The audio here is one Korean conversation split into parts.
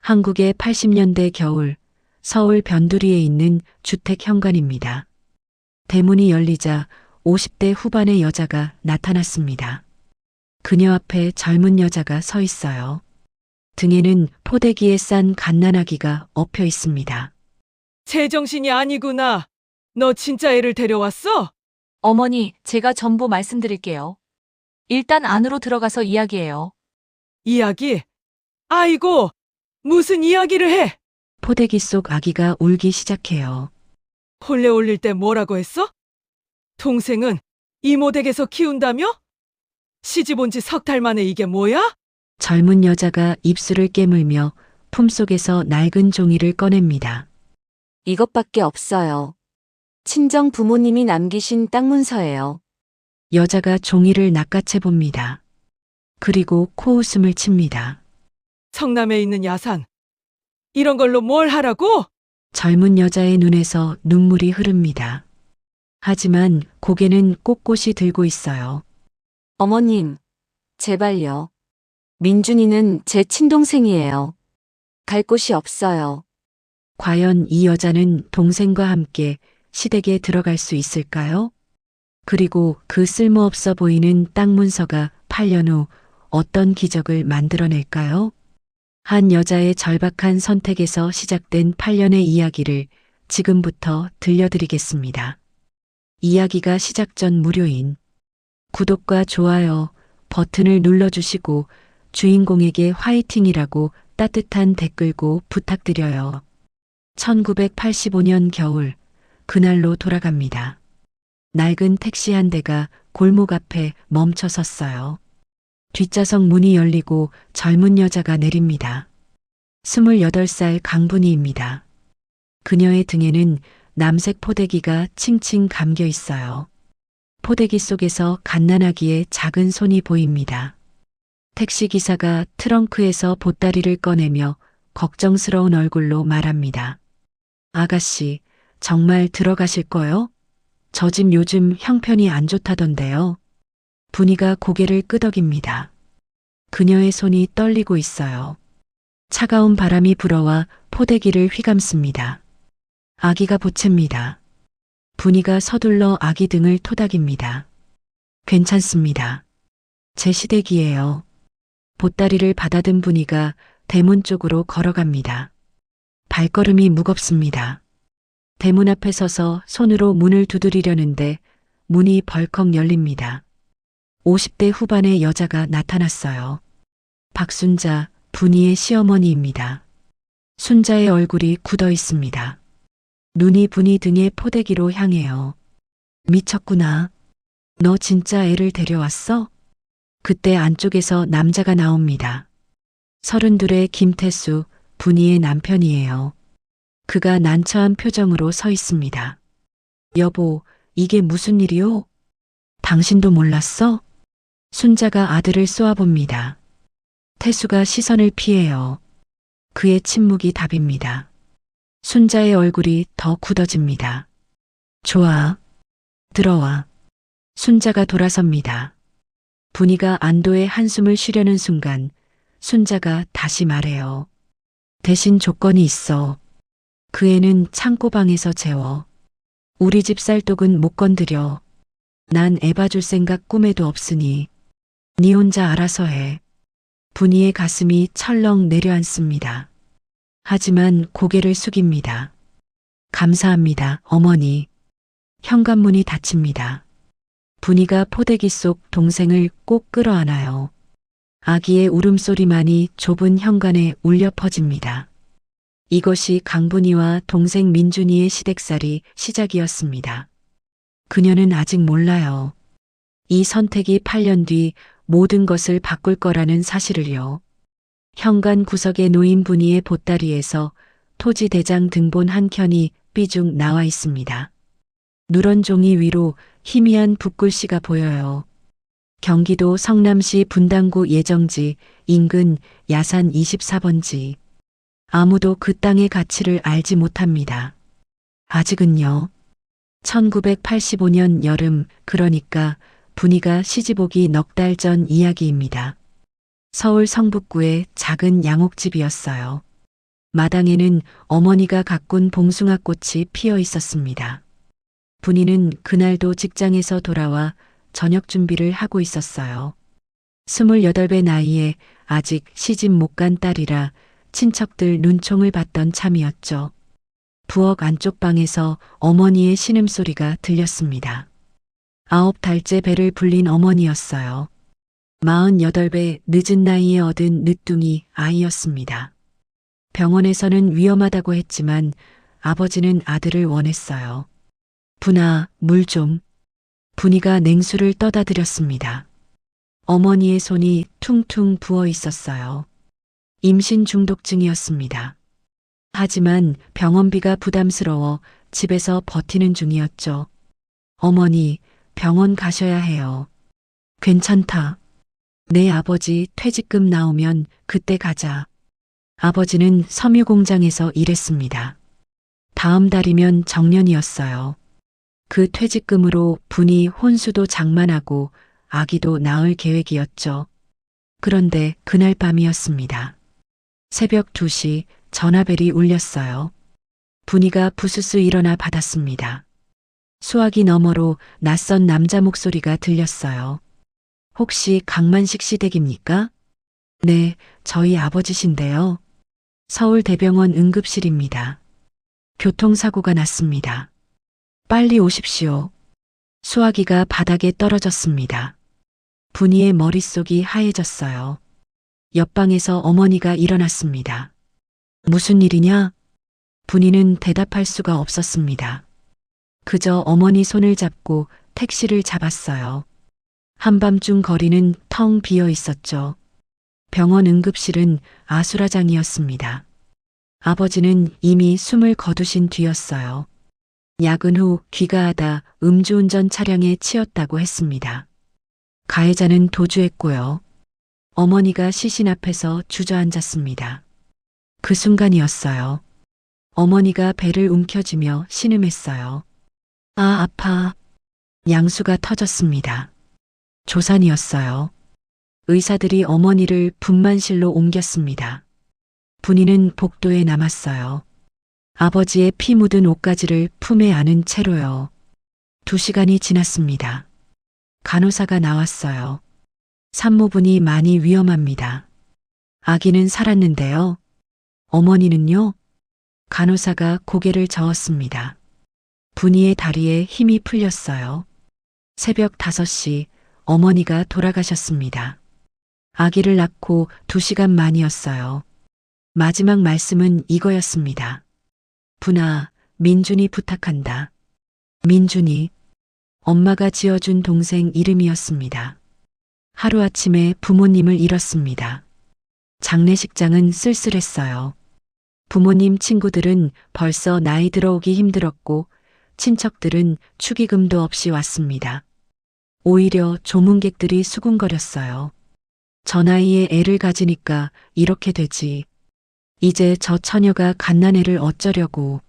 한국의 80년대 겨울, 서울 변두리에 있는 주택 현관입니다. 대문이 열리자 50대 후반의 여자가 나타났습니다. 그녀 앞에 젊은 여자가 서 있어요. 등에는 포대기에 싼 갓난아기가 엎여 있습니다. 제정신이 아니구나. 너 진짜 애를 데려왔어? 어머니, 제가 전부 말씀드릴게요. 일단 안으로 들어가서 이야기해요. 이야기? 아이고, 무슨 이야기를 해? 포대기 속 아기가 울기 시작해요. 홀레 올릴 때 뭐라고 했어? 동생은 이모 댁에서 키운다며? 시집 온 지 석 달 만에 이게 뭐야? 젊은 여자가 입술을 깨물며 품속에서 낡은 종이를 꺼냅니다. 이것밖에 없어요. 친정 부모님이 남기신 땅 문서예요. 여자가 종이를 낚아채 봅니다. 그리고 코웃음을 칩니다. 성남에 있는 야산. 이런 걸로 뭘 하라고? 젊은 여자의 눈에서 눈물이 흐릅니다. 하지만 고개는 꼿꼿이 들고 있어요. 어머님, 제발요. 민준이는 제 친동생이에요. 갈 곳이 없어요. 과연 이 여자는 동생과 함께 시댁에 들어갈 수 있을까요? 그리고 그 쓸모없어 보이는 땅 문서가 8년 후 어떤 기적을 만들어낼까요? 한 여자의 절박한 선택에서 시작된 8년의 이야기를 지금부터 들려드리겠습니다. 이야기가 시작 전 무료인 구독과 좋아요 버튼을 눌러주시고 주인공에게 화이팅이라고 따뜻한 댓글고 부탁드려요. 1985년 겨울, 그날로 돌아갑니다. 낡은 택시 한 대가 골목 앞에 멈춰 섰어요. 뒷좌석 문이 열리고 젊은 여자가 내립니다. 28살 강분이입니다. 그녀의 등에는 남색 포대기가 칭칭 감겨 있어요. 포대기 속에서 갓난아기의 작은 손이 보입니다. 택시기사가 트렁크에서 보따리를 꺼내며 걱정스러운 얼굴로 말합니다. 아가씨, 정말 들어가실 거요? 저 집 요즘 형편이 안 좋다던데요. 분이가 고개를 끄덕입니다. 그녀의 손이 떨리고 있어요. 차가운 바람이 불어와 포대기를 휘감습니다. 아기가 보챕니다. 분이가 서둘러 아기 등을 토닥입니다. 괜찮습니다. 제 시댁이에요. 보따리를 받아든 분이가 대문 쪽으로 걸어갑니다. 발걸음이 무겁습니다. 대문 앞에 서서 손으로 문을 두드리려는데 문이 벌컥 열립니다. 50대 후반의 여자가 나타났어요. 박순자, 분이의 시어머니입니다. 순자의 얼굴이 굳어 있습니다. 눈이 분이 등의 포대기로 향해요. 미쳤구나. 너 진짜 애를 데려왔어? 그때 안쪽에서 남자가 나옵니다. 32의 김태수, 분이의 남편이에요. 그가 난처한 표정으로 서 있습니다. 여보, 이게 무슨 일이오? 당신도 몰랐어? 순자가 아들을 쏘아봅니다. 태수가 시선을 피해요. 그의 침묵이 답입니다. 순자의 얼굴이 더 굳어집니다. 좋아. 들어와. 순자가 돌아섭니다. 분이가 안도의 한숨을 쉬려는 순간 순자가 다시 말해요. 대신 조건이 있어. 그 애는 창고방에서 재워. 우리 집 쌀독은 못 건드려. 난 애 봐줄 생각 꿈에도 없으니 네 혼자 알아서 해. 분이의 가슴이 철렁 내려앉습니다. 하지만 고개를 숙입니다. 감사합니다, 어머니. 현관문이 닫힙니다. 분이가 포대기 속 동생을 꼭 끌어안아요. 아기의 울음소리만이 좁은 현관에 울려 퍼집니다. 이것이 강분이와 동생 민준이의 시댁살이 시작이었습니다. 그녀는 아직 몰라요. 이 선택이 8년 뒤 모든 것을 바꿀 거라는 사실을요. 현관 구석에 놓인 분이의 보따리에서 토지 대장 등본 한 켠이 삐죽 나와 있습니다. 누런 종이 위로 희미한 붓글씨가 보여요. 경기도 성남시 분당구 예정지 인근 야산 24번지. 아무도 그 땅의 가치를 알지 못합니다. 아직은요. 1985년 여름, 그러니까 분이가 시집 오기 넉 달 전 이야기입니다. 서울 성북구의 작은 양옥집이었어요. 마당에는 어머니가 가꾼 봉숭아 꽃이 피어 있었습니다. 분이는 그날도 직장에서 돌아와 저녁 준비를 하고 있었어요. 28배 나이에 아직 시집 못 간 딸이라 친척들 눈총을 받던 참이었죠. 부엌 안쪽 방에서 어머니의 신음소리가 들렸습니다. 9달째 배를 불린 어머니였어요. 48배 늦은 나이에 얻은 늦둥이 아이였습니다. 병원에서는 위험하다고 했지만 아버지는 아들을 원했어요. 분아, 물 좀. 분이가 냉수를 떠다 드렸습니다. 어머니의 손이 퉁퉁 부어 있었어요. 임신 중독증이었습니다. 하지만 병원비가 부담스러워 집에서 버티는 중이었죠. 어머니, 병원 가셔야 해요. 괜찮다. 내 아버지 퇴직금 나오면 그때 가자. 아버지는 섬유 공장에서 일했습니다. 다음 달이면 정년이었어요. 그 퇴직금으로 분이 혼수도 장만하고 아기도 낳을 계획이었죠. 그런데 그날 밤이었습니다. 새벽 2시 전화벨이 울렸어요. 분이가 부스스 일어나 받았습니다. 수화기 너머로 낯선 남자 목소리가 들렸어요. 혹시 강만식 씨 댁입니까? 네, 저희 아버지신데요. 서울대병원 응급실입니다. 교통사고가 났습니다. 빨리 오십시오. 수화기가 바닥에 떨어졌습니다. 분이의 머릿속이 하얘졌어요. 옆방에서 어머니가 일어났습니다. 무슨 일이냐? 분이는 대답할 수가 없었습니다. 그저 어머니 손을 잡고 택시를 잡았어요. 한밤중 거리는 텅 비어 있었죠. 병원 응급실은 아수라장이었습니다. 아버지는 이미 숨을 거두신 뒤였어요. 야근 후 귀가하다 음주운전 차량에 치였다고 했습니다. 가해자는 도주했고요. 어머니가 시신 앞에서 주저앉았습니다. 그 순간이었어요. 어머니가 배를 움켜쥐며 신음했어요. 아, 아파. 양수가 터졌습니다. 조산이었어요. 의사들이 어머니를 분만실로 옮겼습니다. 분이는 복도에 남았어요. 아버지의 피 묻은 옷가지를 품에 안은 채로요. 2시간이 지났습니다. 간호사가 나왔어요. 산모분이 많이 위험합니다. 아기는 살았는데요. 어머니는요? 간호사가 고개를 저었습니다. 분이의 다리에 힘이 풀렸어요. 새벽 5시 어머니가 돌아가셨습니다. 아기를 낳고 2시간 만이었어요. 마지막 말씀은 이거였습니다. 분아, 민준이 부탁한다. 민준이, 엄마가 지어준 동생 이름이었습니다. 하루아침에 부모님을 잃었습니다. 장례식장은 쓸쓸했어요. 부모님 친구들은 벌써 나이 들어오기 힘들었고 친척들은 축의금도 없이 왔습니다. 오히려 조문객들이 수군거렸어요. 저 나이에 애를 가지니까 이렇게 되지. 이제 저 처녀가 갓난애를 어쩌려고.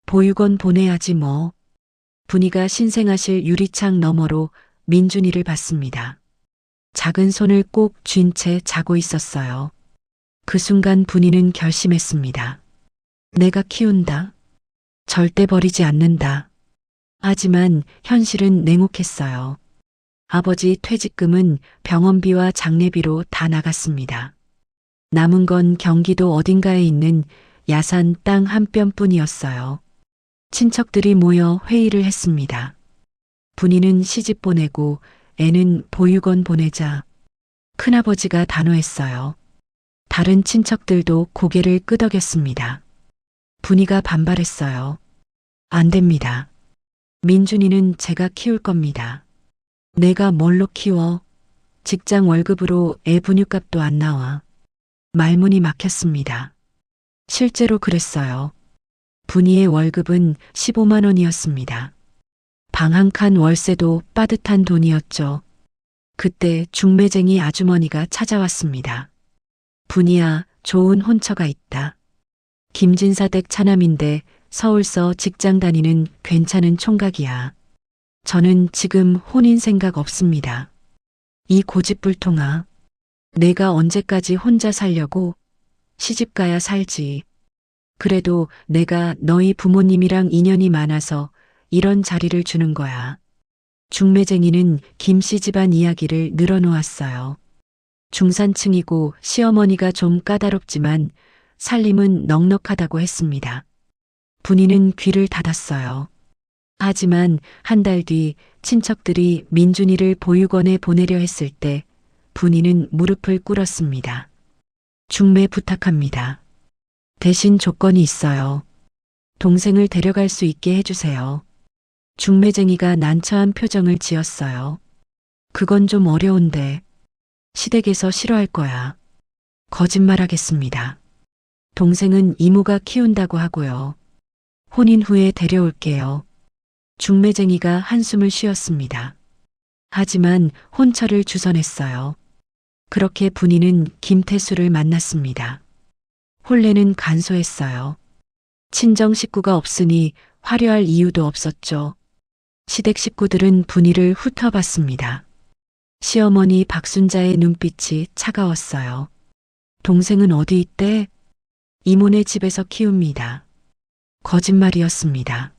보육원 보내야지 뭐. 분이가 신생아실 유리창 너머로 민준이를 봤습니다. 작은 손을 꼭 쥔 채 자고 있었어요. 그 순간 분이는 결심했습니다. 내가 키운다. 절대 버리지 않는다. 하지만 현실은 냉혹했어요. 아버지 퇴직금은 병원비와 장례비로 다 나갔습니다. 남은 건 경기도 어딘가에 있는 야산 땅 한 뼘뿐이었어요. 친척들이 모여 회의를 했습니다. 분이는 시집 보내고 애는 보육원 보내자. 큰아버지가 단호했어요. 다른 친척들도 고개를 끄덕였습니다. 분이가 반발했어요. 안 됩니다. 민준이는 제가 키울 겁니다. 내가 뭘로 키워? 직장 월급으로 애 분유값도 안 나와. 말문이 막혔습니다. 실제로 그랬어요. 분이의 월급은 15만 원이었습니다. 방 한 칸 월세도 빠듯한 돈이었죠. 그때 중매쟁이 아주머니가 찾아왔습니다. 분이야, 좋은 혼처가 있다. 김진사 댁 차남인데 서울서 직장 다니는 괜찮은 총각이야. 저는 지금 혼인 생각 없습니다. 이 고집불통아. 내가 언제까지 혼자 살려고? 시집가야 살지. 그래도 내가 너희 부모님이랑 인연이 많아서 이런 자리를 주는 거야. 중매쟁이는 김씨 집안 이야기를 늘어놓았어요. 중산층이고 시어머니가 좀 까다롭지만 살림은 넉넉하다고 했습니다. 분이는 귀를 닫았어요. 하지만 한 달 뒤 친척들이 민준이를 보육원에 보내려 했을 때 분이는 무릎을 꿇었습니다. 중매 부탁합니다. 대신 조건이 있어요. 동생을 데려갈 수 있게 해주세요. 중매쟁이가 난처한 표정을 지었어요. 그건 좀 어려운데 시댁에서 싫어할 거야. 거짓말하겠습니다. 동생은 이모가 키운다고 하고요. 혼인 후에 데려올게요. 중매쟁이가 한숨을 쉬었습니다. 하지만 혼처를 주선했어요. 그렇게 분이는 김태수를 만났습니다. 혼례는 간소했어요. 친정 식구가 없으니 화려할 이유도 없었죠. 시댁 식구들은 분이를 훑어봤습니다. 시어머니 박순자의 눈빛이 차가웠어요. 동생은 어디 있대? 이모네 집에서 키웁니다. 거짓말이었습니다.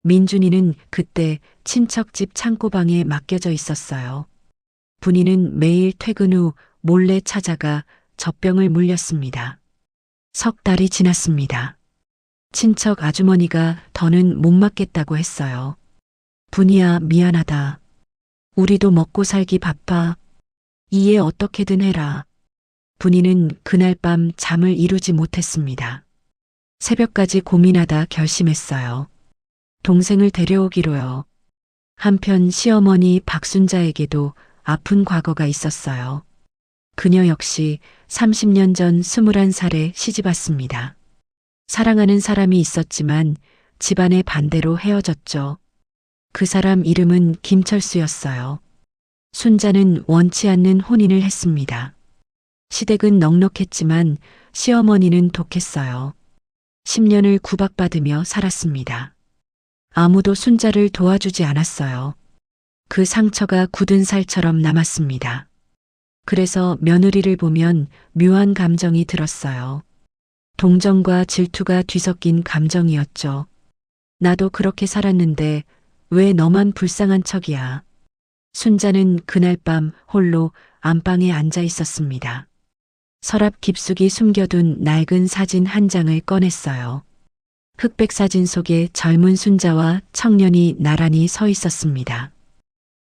민준이는 그때 친척집 창고방에 맡겨져 있었어요. 분이는 매일 퇴근 후 몰래 찾아가 젖병을 물렸습니다. 석 달이 지났습니다. 친척 아주머니가 더는 못 맡겠다고 했어요. 분이야, 미안하다. 우리도 먹고 살기 바빠. 이해 어떻게든 해라. 분이는 그날 밤 잠을 이루지 못했습니다. 새벽까지 고민하다 결심했어요. 동생을 데려오기로요. 한편 시어머니 박순자에게도 아픈 과거가 있었어요. 그녀 역시 30년 전 21살에 시집왔습니다. 사랑하는 사람이 있었지만 집안의 반대로 헤어졌죠. 그 사람 이름은 김철수였어요. 순자는 원치 않는 혼인을 했습니다. 시댁은 넉넉했지만 시어머니는 독했어요. 10년을 구박받으며 살았습니다. 아무도 순자를 도와주지 않았어요. 그 상처가 굳은 살처럼 남았습니다. 그래서 며느리를 보면 묘한 감정이 들었어요. 동정과 질투가 뒤섞인 감정이었죠. 나도 그렇게 살았는데 왜 너만 불쌍한 척이야. 순자는 그날 밤 홀로 안방에 앉아 있었습니다. 서랍 깊숙이 숨겨둔 낡은 사진 한 장을 꺼냈어요. 흑백 사진 속에 젊은 순자와 청년이 나란히 서 있었습니다.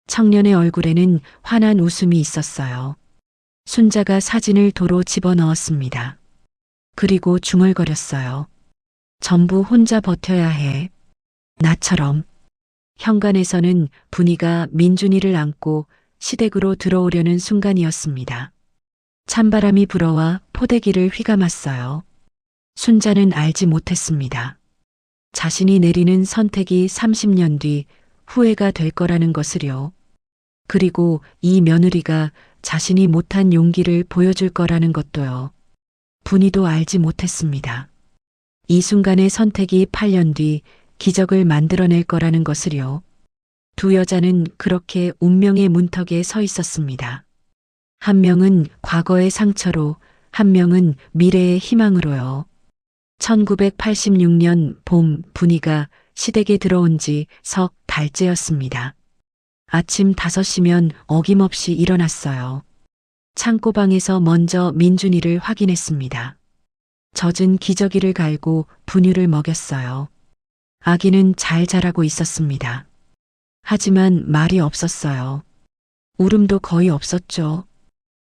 청년의 얼굴에는 환한 웃음이 있었어요. 순자가 사진을 도로 집어넣었습니다. 그리고 중얼거렸어요. 전부 혼자 버텨야 해. 나처럼. 현관에서는 분이가 민준이를 안고 시댁으로 들어오려는 순간이었습니다. 찬바람이 불어와 포대기를 휘감았어요. 순자는 알지 못했습니다. 자신이 내리는 선택이 30년 뒤 후회가 될 거라는 것을요. 그리고 이 며느리가 자신이 못한 용기를 보여줄 거라는 것도요. 분이도 알지 못했습니다. 이 순간의 선택이 8년 뒤 기적을 만들어낼 거라는 것을요. 두 여자는 그렇게 운명의 문턱에 서 있었습니다. 한 명은 과거의 상처로, 한 명은 미래의 희망으로요. 1986년 봄 분이가 시댁에 들어온 지 석 달째였습니다. 아침 5시면 어김없이 일어났어요. 창고방에서 먼저 민준이를 확인했습니다. 젖은 기저귀를 갈고 분유를 먹였어요. 아기는 잘 자라고 있었습니다. 하지만 말이 없었어요. 울음도 거의 없었죠.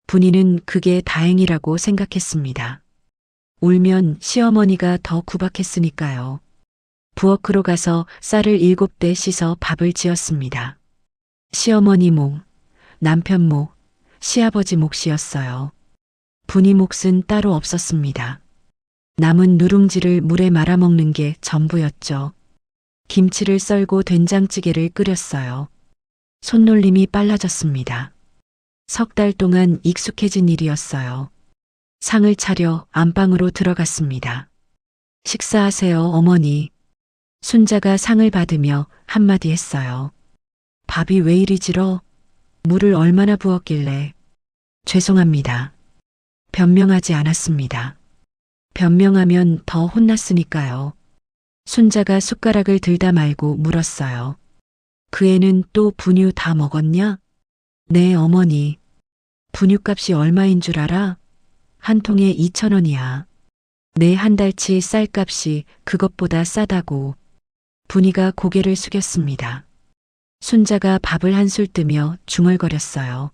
분이는 그게 다행이라고 생각했습니다. 울면 시어머니가 더 구박했으니까요. 부엌으로 가서 쌀을 7대 씻어 밥을 지었습니다. 시어머니 목, 남편 목, 시아버지 몫이었어요. 분이 몫은 따로 없었습니다. 남은 누룽지를 물에 말아먹는 게 전부였죠. 김치를 썰고 된장찌개를 끓였어요. 손놀림이 빨라졌습니다. 석 달 동안 익숙해진 일이었어요. 상을 차려 안방으로 들어갔습니다. 식사하세요, 어머니. 순자가 상을 받으며 한마디 했어요. 밥이 왜 이리 질어? 물을 얼마나 부었길래. 죄송합니다. 변명하지 않았습니다. 변명하면 더 혼났으니까요. 순자가 숟가락을 들다 말고 물었어요. 그 애는 또 분유 다 먹었냐? 네, 어머니. 분유값이 얼마인 줄 알아? 한 통에 2,000원이야. 내 한 달치 쌀값이 그것보다 싸다고. 분이가 고개를 숙였습니다. 순자가 밥을 한술 뜨며 중얼거렸어요.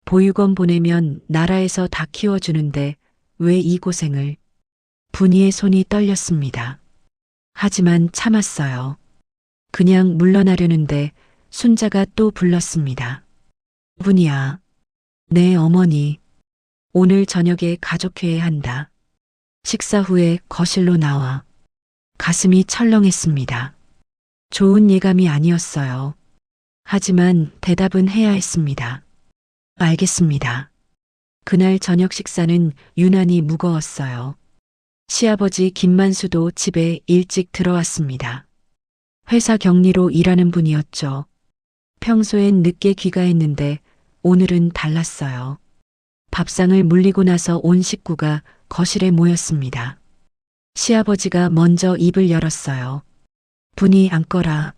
보육원 보내면 나라에서 다 키워주는데 왜 이 고생을? 분이의 손이 떨렸습니다. 하지만 참았어요. 그냥 물러나려는데 순자가 또 불렀습니다. 분이야. 네, 어머니. 오늘 저녁에 가족회의 한다. 식사 후에 거실로 나와. 가슴이 철렁했습니다. 좋은 예감이 아니었어요. 하지만 대답은 해야 했습니다. 알겠습니다. 그날 저녁 식사는 유난히 무거웠어요. 시아버지 김만수도 집에 일찍 들어왔습니다. 회사 격리로 일하는 분이었죠. 평소엔 늦게 귀가했는데 오늘은 달랐어요. 밥상을 물리고 나서 온 식구가 거실에 모였습니다. 시아버지가 먼저 입을 열었어요. 분이 앉거라.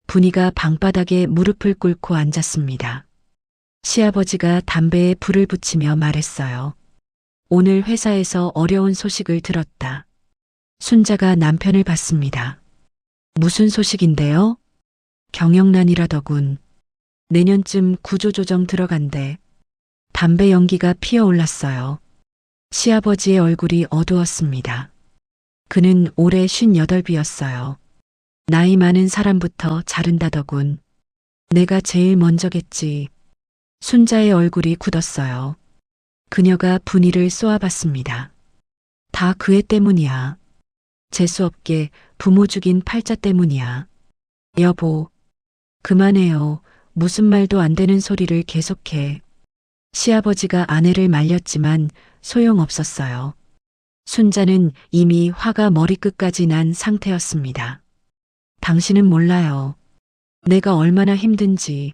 분이가 방바닥에 무릎을 꿇고 앉았습니다. 시아버지가 담배에 불을 붙이며 말했어요. 오늘 회사에서 어려운 소식을 들었다. 순자가 남편을 봤습니다. 무슨 소식인데요? 경영난이라더군. 내년쯤 구조조정 들어간대. 담배 연기가 피어올랐어요. 시아버지의 얼굴이 어두웠습니다. 그는 올해 58이었어요. 나이 많은 사람부터 자른다더군. 내가 제일 먼저겠지. 순자의 얼굴이 굳었어요. 그녀가 분이를 쏘아봤습니다. 다 그 애 때문이야. 재수없게 부모 죽인 팔자 때문이야. 여보, 그만해요. 무슨 말도 안 되는 소리를 계속해. 시아버지가 아내를 말렸지만 소용없었어요. 순자는 이미 화가 머리끝까지 난 상태였습니다. 당신은 몰라요. 내가 얼마나 힘든지,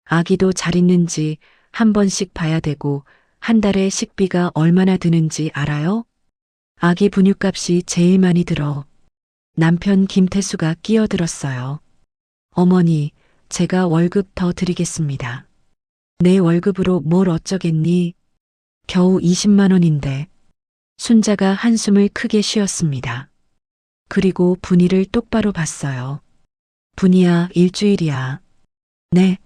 아기도 잘 있는지 한 번씩 봐야 되고 한 달에 식비가 얼마나 드는지 알아요? 아기 분유값이 제일 많이 들어. 남편 김태수가 끼어들었어요. 어머니, 제가 월급 더 드리겠습니다. 내 월급으로 뭘 어쩌겠니? 겨우 20만 원인데. 순자가 한숨을 크게 쉬었습니다. 그리고 분이를 똑바로 봤어요. 분이야, 일주일이야. 네.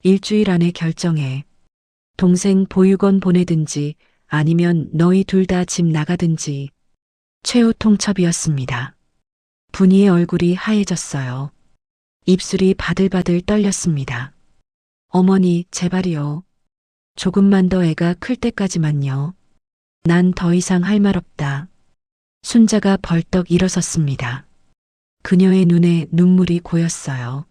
일주일 안에 결정해. 동생 보육원 보내든지 아니면 너희 둘 다 집 나가든지. 최후 통첩이었습니다. 분이의 얼굴이 하얘졌어요. 입술이 바들바들 떨렸습니다. 어머니, 제발이요. 조금만 더 애가 클 때까지만요. 난 더 이상 할 말 없다. 순자가 벌떡 일어섰습니다. 그녀의 눈에 눈물이 고였어요.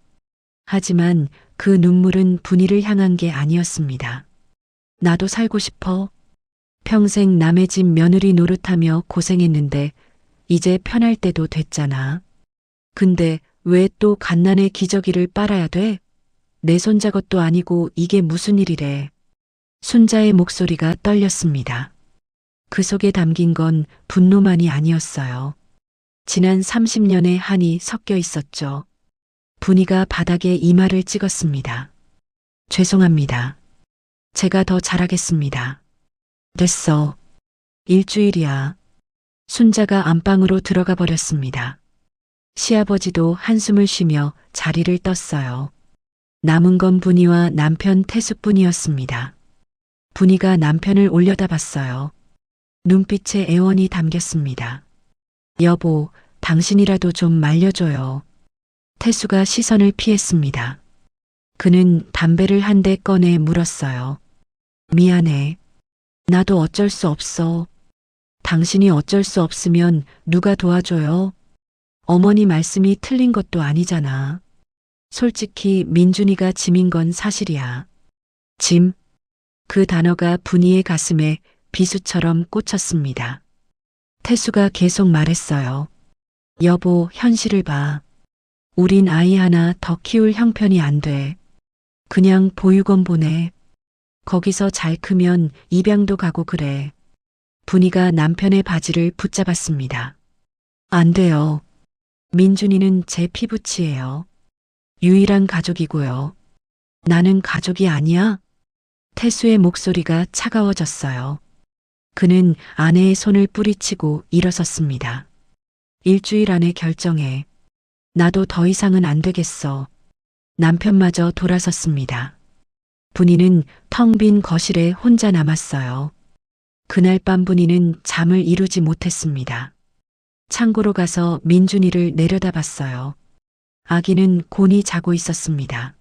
하지만 그 눈물은 분이를 향한 게 아니었습니다. 나도 살고 싶어. 평생 남의 집 며느리 노릇하며 고생했는데 이제 편할 때도 됐잖아. 근데 왜 또 갓난의 기저귀를 빨아야 돼? 내 손자 것도 아니고 이게 무슨 일이래. 순자의 목소리가 떨렸습니다. 그 속에 담긴 건 분노만이 아니었어요. 지난 30년의 한이 섞여 있었죠. 분이가 바닥에 이마를 찍었습니다. 죄송합니다. 제가 더 잘하겠습니다. 됐어. 일주일이야. 순자가 안방으로 들어가 버렸습니다. 시아버지도 한숨을 쉬며 자리를 떴어요. 남은 건 분이와 남편 태수뿐이었습니다. 분이가 남편을 올려다봤어요. 눈빛에 애원이 담겼습니다. 여보, 당신이라도 좀 말려줘요. 태수가 시선을 피했습니다. 그는 담배를 한 대 꺼내 물었어요. 미안해. 나도 어쩔 수 없어. 당신이 어쩔 수 없으면 누가 도와줘요? 어머니 말씀이 틀린 것도 아니잖아. 솔직히 민준이가 짐인 건 사실이야. 짐? 그 단어가 분이의 가슴에 비수처럼 꽂혔습니다. 태수가 계속 말했어요. 여보, 현실을 봐. 우린 아이 하나 더 키울 형편이 안 돼. 그냥 보육원 보내. 거기서 잘 크면 입양도 가고 그래. 분이가 남편의 바지를 붙잡았습니다. 안 돼요. 민준이는 제 피부치예요. 유일한 가족이고요. 나는 가족이 아니야. 태수의 목소리가 차가워졌어요. 그는 아내의 손을 뿌리치고 일어섰습니다. 일주일 안에 결정해. 나도 더 이상은 안 되겠어. 남편마저 돌아섰습니다. 분이는 텅 빈 거실에 혼자 남았어요. 그날 밤 분이는 잠을 이루지 못했습니다. 창고로 가서 민준이를 내려다봤어요. 아기는 곤히 자고 있었습니다.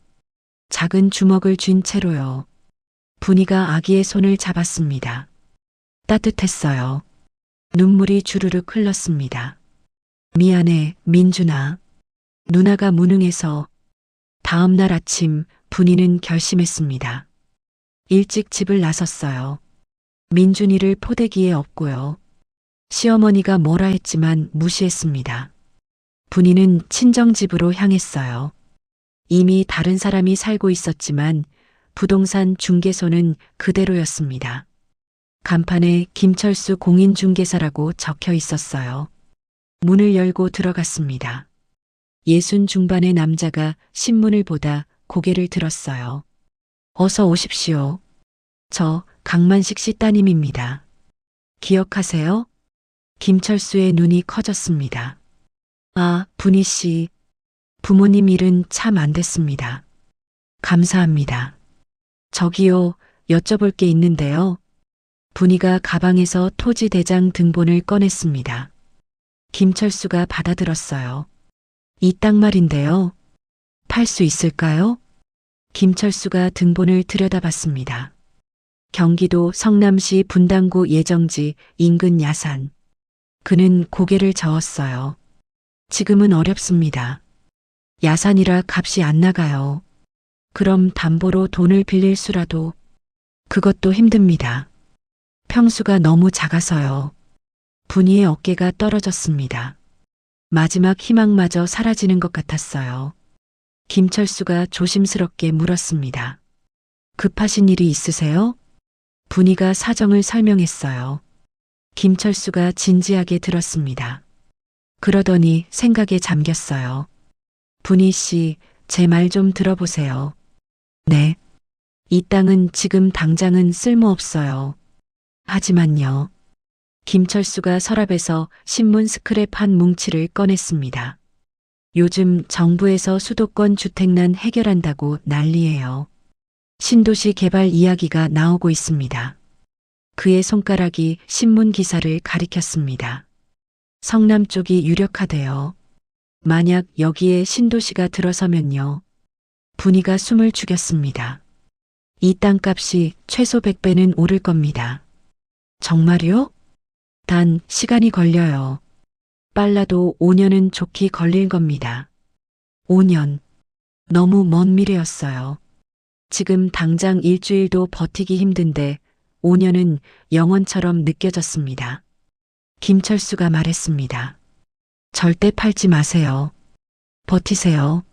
작은 주먹을 쥔 채로요. 분이가 아기의 손을 잡았습니다. 따뜻했어요. 눈물이 주르륵 흘렀습니다. 미안해, 민준아. 누나가 무능해서. 다음 날 아침 분이는 결심했습니다. 일찍 집을 나섰어요. 민준이를 포대기에 업고요. 시어머니가 뭐라 했지만 무시했습니다. 분이는 친정집으로 향했어요. 이미 다른 사람이 살고 있었지만 부동산 중개소는 그대로였습니다. 간판에 김철수 공인중개사라고 적혀 있었어요. 문을 열고 들어갔습니다. 60 중반의 남자가 신문을 보다 고개를 들었어요. 어서 오십시오. 저 강만식 씨 따님입니다. 기억하세요? 김철수의 눈이 커졌습니다. 아, 분희 씨. 부모님 일은 참 안 됐습니다. 감사합니다. 저기요, 여쭤볼 게 있는데요. 분희가 가방에서 토지 대장 등본을 꺼냈습니다. 김철수가 받아들었어요. 이 땅 말인데요. 팔 수 있을까요? 김철수가 등본을 들여다봤습니다. 경기도 성남시 분당구 예정지 인근 야산. 그는 고개를 저었어요. 지금은 어렵습니다. 야산이라 값이 안 나가요. 그럼 담보로 돈을 빌릴 수라도. 그것도 힘듭니다. 평수가 너무 작아서요. 분이의 어깨가 떨어졌습니다. 마지막 희망마저 사라지는 것 같았어요. 김철수가 조심스럽게 물었습니다. 급하신 일이 있으세요? 분이가 사정을 설명했어요. 김철수가 진지하게 들었습니다. 그러더니 생각에 잠겼어요. 분희 씨, 제 말 좀 들어보세요. 네. 이 땅은 지금 당장은 쓸모없어요. 하지만요. 김철수가 서랍에서 신문 스크랩 한 뭉치를 꺼냈습니다. 요즘 정부에서 수도권 주택난 해결한다고 난리예요. 신도시 개발 이야기가 나오고 있습니다. 그의 손가락이 신문 기사를 가리켰습니다. 성남 쪽이 유력하대요. 만약 여기에 신도시가 들어서면요. 분이가 숨을 죽였습니다. 이 땅값이 최소 100배는 오를 겁니다. 정말요? 단 시간이 걸려요. 빨라도 5년은 좋게 걸릴 겁니다. 5년. 너무 먼 미래였어요. 지금 당장 일주일도 버티기 힘든데 5년은 영원처럼 느껴졌습니다. 김철수가 말했습니다. 절대 팔지 마세요. 버티세요.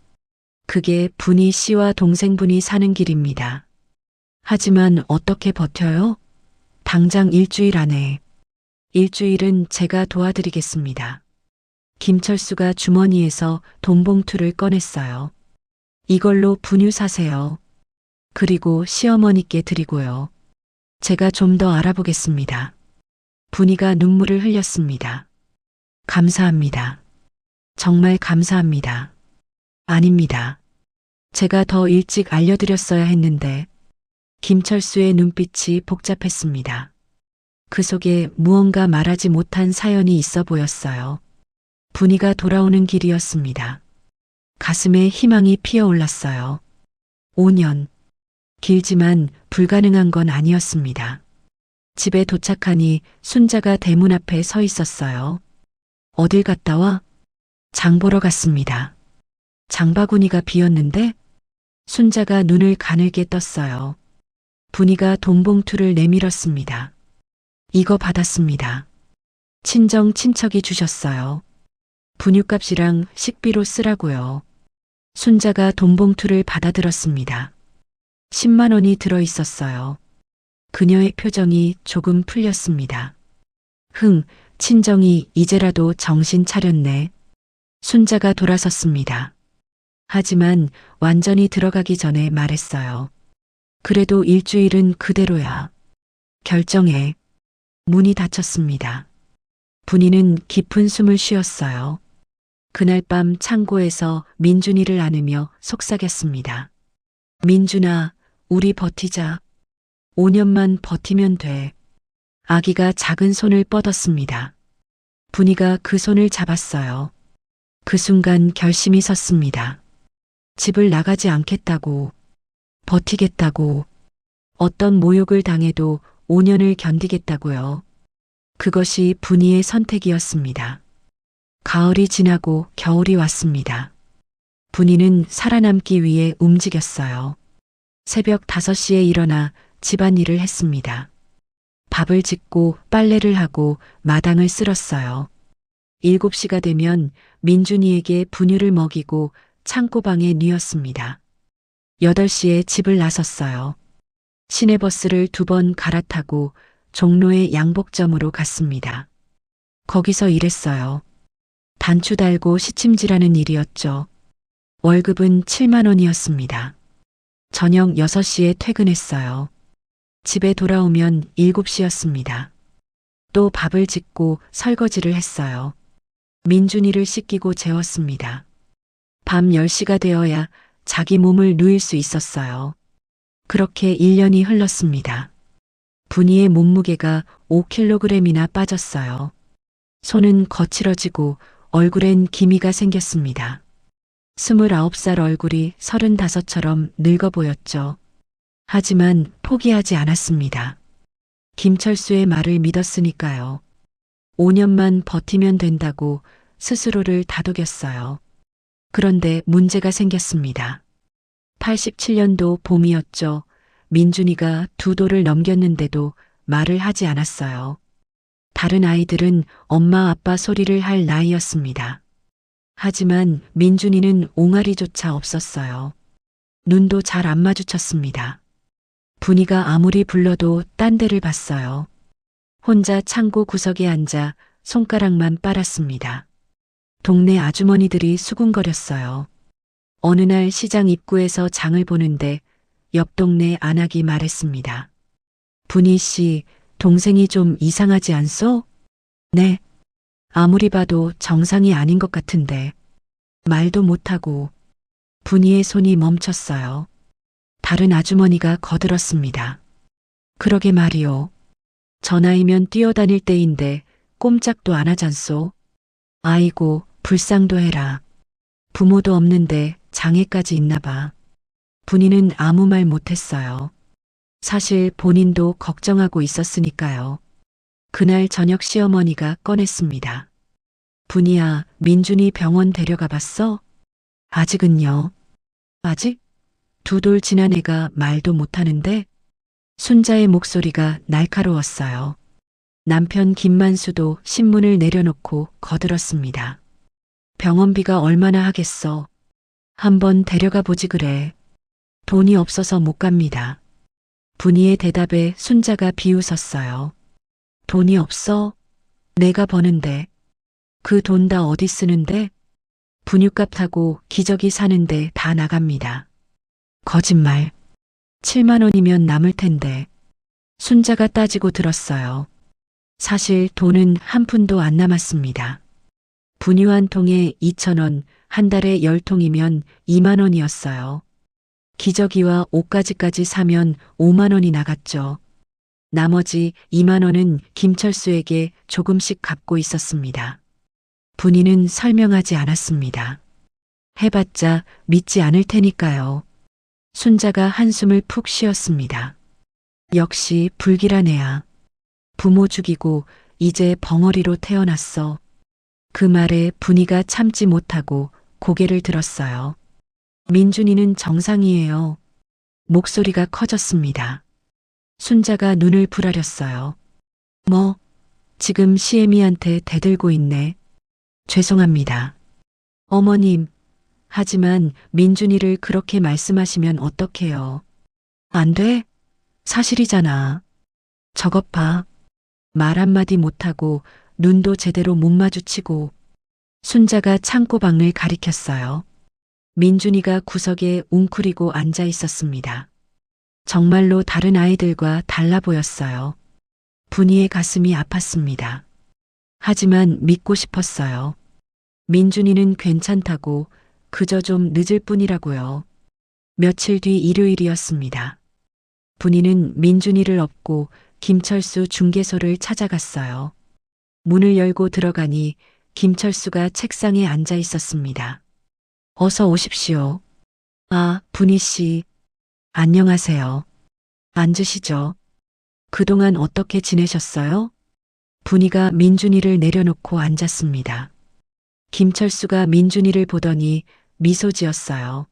그게 분희 씨와 동생분이 사는 길입니다. 하지만 어떻게 버텨요? 당장 일주일 안에. 일주일은 제가 도와드리겠습니다. 김철수가 주머니에서 돈봉투를 꺼냈어요. 이걸로 분유 사세요. 그리고 시어머니께 드리고요. 제가 좀 더 알아보겠습니다. 분이가 눈물을 흘렸습니다. 감사합니다. 정말 감사합니다. 아닙니다. 제가 더 일찍 알려드렸어야 했는데. 김철수의 눈빛이 복잡했습니다. 그 속에 무언가 말하지 못한 사연이 있어 보였어요. 분이가 돌아오는 길이었습니다. 가슴에 희망이 피어올랐어요. 5년. 길지만 불가능한 건 아니었습니다. 집에 도착하니 순자가 대문 앞에 서 있었어요. 어딜 갔다 와? 장 보러 갔습니다. 장바구니가 비었는데? 순자가 눈을 가늘게 떴어요. 분이가 돈봉투를 내밀었습니다. 이거 받았습니다. 친정 친척이 주셨어요. 분유값이랑 식비로 쓰라고요. 순자가 돈봉투를 받아들었습니다. 10만 원이 들어 있었어요. 그녀의 표정이 조금 풀렸습니다. 친정이 이제라도 정신 차렸네. 순자가 돌아섰습니다. 하지만 완전히 들어가기 전에 말했어요. 그래도 일주일은 그대로야. 결정해. 문이 닫혔습니다. 분이는 깊은 숨을 쉬었어요. 그날 밤 창고에서 민준이를 안으며 속삭였습니다. 민준아, 우리 버티자. 5년만 버티면 돼. 아기가 작은 손을 뻗었습니다. 분이가 그 손을 잡았어요. 그 순간 결심이 섰습니다. 집을 나가지 않겠다고, 버티겠다고, 어떤 모욕을 당해도 5년을 견디겠다고요. 그것이 분이의 선택이었습니다. 가을이 지나고 겨울이 왔습니다. 분이는 살아남기 위해 움직였어요. 새벽 5시에 일어나 집안일을 했습니다. 밥을 짓고 빨래를 하고 마당을 쓸었어요. 7시가 되면 민준이에게 분유를 먹이고 창고방에 뉘었습니다. 8시에 집을 나섰어요. 시내버스를 2번 갈아타고 종로의 양복점으로 갔습니다. 거기서 일했어요. 단추 달고 시침질하는 일이었죠. 월급은 7만 원이었습니다. 저녁 6시에 퇴근했어요. 집에 돌아오면 7시였습니다. 또 밥을 짓고 설거지를 했어요. 민준이를 씻기고 재웠습니다. 밤 10시가 되어야 자기 몸을 누일 수 있었어요. 그렇게 1년이 흘렀습니다. 분이의 몸무게가 5kg이나 빠졌어요. 손은 거칠어지고 얼굴엔 기미가 생겼습니다. 29살 얼굴이 35처럼 늙어 보였죠. 하지만 포기하지 않았습니다. 김철수의 말을 믿었으니까요. 5년만 버티면 된다고 스스로를 다독였어요. 그런데 문제가 생겼습니다. 87년도 봄이었죠. 민준이가 2도를 넘겼는데도 말을 하지 않았어요. 다른 아이들은 엄마 아빠 소리를 할 나이였습니다. 하지만 민준이는 옹알이조차 없었어요. 눈도 잘 안 마주쳤습니다. 분이가 아무리 불러도 딴 데를 봤어요. 혼자 창고 구석에 앉아 손가락만 빨았습니다. 동네 아주머니들이 수군거렸어요. 어느 날 시장 입구에서 장을 보는데 옆 동네 안악이 말했습니다. 분이 씨, 동생이 좀 이상하지 않소? 네. 아무리 봐도 정상이 아닌 것 같은데. 말도 못하고. 분이의 손이 멈췄어요. 다른 아주머니가 거들었습니다. 그러게 말이오. 저 나이면 뛰어다닐 때인데 꼼짝도 안 하잖소. 아이고, 불쌍도 해라. 부모도 없는데 장애까지 있나 봐. 분이는 아무 말 못했어요. 사실 본인도 걱정하고 있었으니까요. 그날 저녁 시어머니가 꺼냈습니다. 분이야, 민준이 병원 데려가 봤어? 아직은요. 아직? 2돌 지난 애가 말도 못하는데? 순자의 목소리가 날카로웠어요. 남편 김만수도 신문을 내려놓고 거들었습니다. 병원비가 얼마나 하겠어. 한번 데려가 보지 그래. 돈이 없어서 못 갑니다. 분이의 대답에 순자가 비웃었어요. 돈이 없어? 내가 버는데. 그 돈 다 어디 쓰는데? 분유값 하고 기저귀 사는데 다 나갑니다. 거짓말. 7만 원이면 남을 텐데. 순자가 따지고 들었어요. 사실 돈은 한 푼도 안 남았습니다. 분유 한 통에 2,000원, 한 달에 10통이면 2만 원이었어요. 기저귀와 옷가지까지 사면 5만 원이 나갔죠. 나머지 2만 원은 김철수에게 조금씩 갚고 있었습니다. 분이는 설명하지 않았습니다. 해봤자 믿지 않을 테니까요. 순자가 한숨을 푹 쉬었습니다. 역시 불길한 애야. 부모 죽이고 이제 벙어리로 태어났어. 그 말에 분이가 참지 못하고 고개를 들었어요. 민준이는 정상이에요. 목소리가 커졌습니다. 순자가 눈을 부라렸어요. 뭐, 지금 시애미한테 대들고 있네. 죄송합니다. 어머님, 하지만 민준이를 그렇게 말씀하시면 어떡해요. 안 돼? 사실이잖아. 저것 봐. 말 한마디 못하고 눈도 제대로 못 마주치고 순자가 창고방을 가리켰어요. 민준이가 구석에 웅크리고 앉아 있었습니다. 정말로 다른 아이들과 달라 보였어요. 분이의 가슴이 아팠습니다. 하지만 믿고 싶었어요. 민준이는 괜찮다고 그저 좀 늦을 뿐이라고요. 며칠 뒤 일요일이었습니다. 분이는 민준이를 업고 김철수 중개소를 찾아갔어요. 문을 열고 들어가니 김철수가 책상에 앉아 있었습니다. 어서 오십시오. 아, 분이 씨. 안녕하세요. 앉으시죠. 그동안 어떻게 지내셨어요? 분이가 민준이를 내려놓고 앉았습니다. 김철수가 민준이를 보더니 미소 지었어요.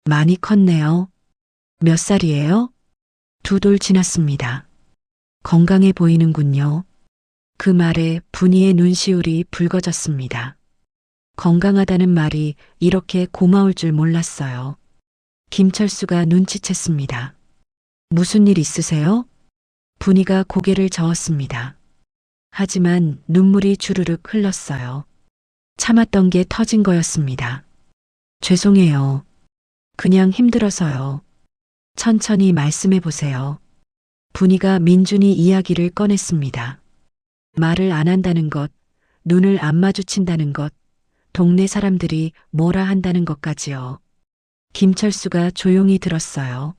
많이 컸네요. 몇 살이에요? 2돌 지났습니다. 건강해 보이는군요. 그 말에 분이의 눈시울이 붉어졌습니다. 건강하다는 말이 이렇게 고마울 줄 몰랐어요. 김철수가 눈치챘습니다. 무슨 일 있으세요? 분이가 고개를 저었습니다. 하지만 눈물이 주르륵 흘렀어요. 참았던 게 터진 거였습니다. 죄송해요. 그냥 힘들어서요. 천천히 말씀해 보세요. 분이가 민준이 이야기를 꺼냈습니다. 말을 안 한다는 것, 눈을 안 마주친다는 것, 동네 사람들이 뭐라 한다는 것까지요. 김철수가 조용히 들었어요.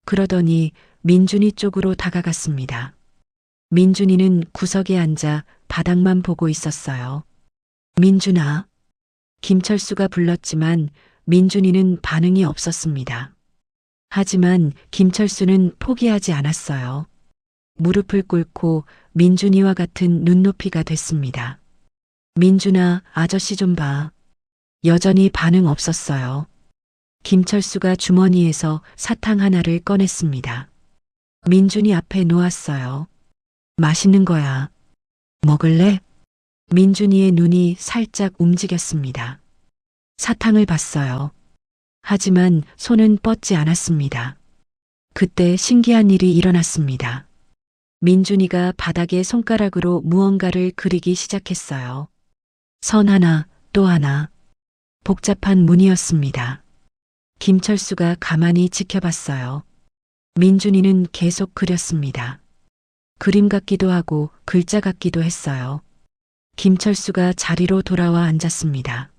그러더니 민준이 쪽으로 다가갔습니다. 민준이는 구석에 앉아 바닥만 보고 있었어요. 민준아. 김철수가 불렀지만 민준이는 반응이 없었습니다. 하지만 김철수는 포기하지 않았어요. 무릎을 꿇고 민준이와 같은 눈높이가 됐습니다. 민준아, 아저씨 좀 봐. 여전히 반응 없었어요. 김철수가 주머니에서 사탕 하나를 꺼냈습니다. 민준이 앞에 놓았어요. 맛있는 거야. 먹을래? 민준이의 눈이 살짝 움직였습니다. 사탕을 봤어요. 하지만 손은 뻗지 않았습니다. 그때 신기한 일이 일어났습니다. 민준이가 바닥에 손가락으로 무언가를 그리기 시작했어요. 선 하나, 또 하나. 복잡한 문이었습니다. 김철수가 가만히 지켜봤어요. 민준이는 계속 그렸습니다. 그림 같기도 하고 글자 같기도 했어요. 김철수가 자리로 돌아와 앉았습니다.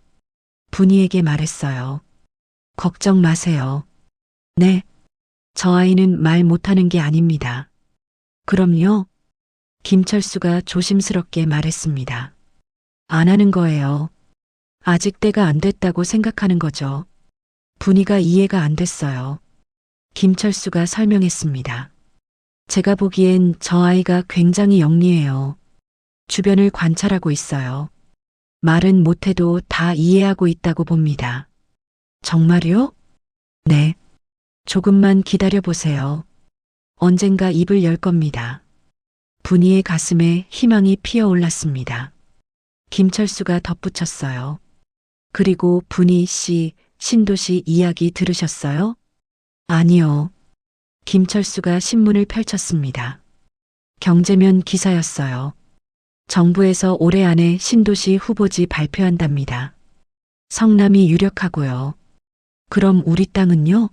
분이에게 말했어요. 걱정 마세요. 네. 저 아이는 말 못하는 게 아닙니다. 그럼요. 김철수가 조심스럽게 말했습니다. 안 하는 거예요. 아직 때가 안 됐다고 생각하는 거죠. 분이가 이해가 안 됐어요. 김철수가 설명했습니다. 제가 보기엔 저 아이가 굉장히 영리해요. 주변을 관찰하고 있어요. 말은 못해도 다 이해하고 있다고 봅니다. 정말요? 네. 조금만 기다려 보세요. 언젠가 입을 열 겁니다. 분이의 가슴에 희망이 피어올랐습니다. 김철수가 덧붙였어요. 그리고 분이 씨, 신도 씨 이야기 들으셨어요? 아니요. 김철수가 신문을 펼쳤습니다. 경제면 기사였어요. 정부에서 올해 안에 신도시 후보지 발표한답니다. 성남이 유력하고요. 그럼 우리 땅은요?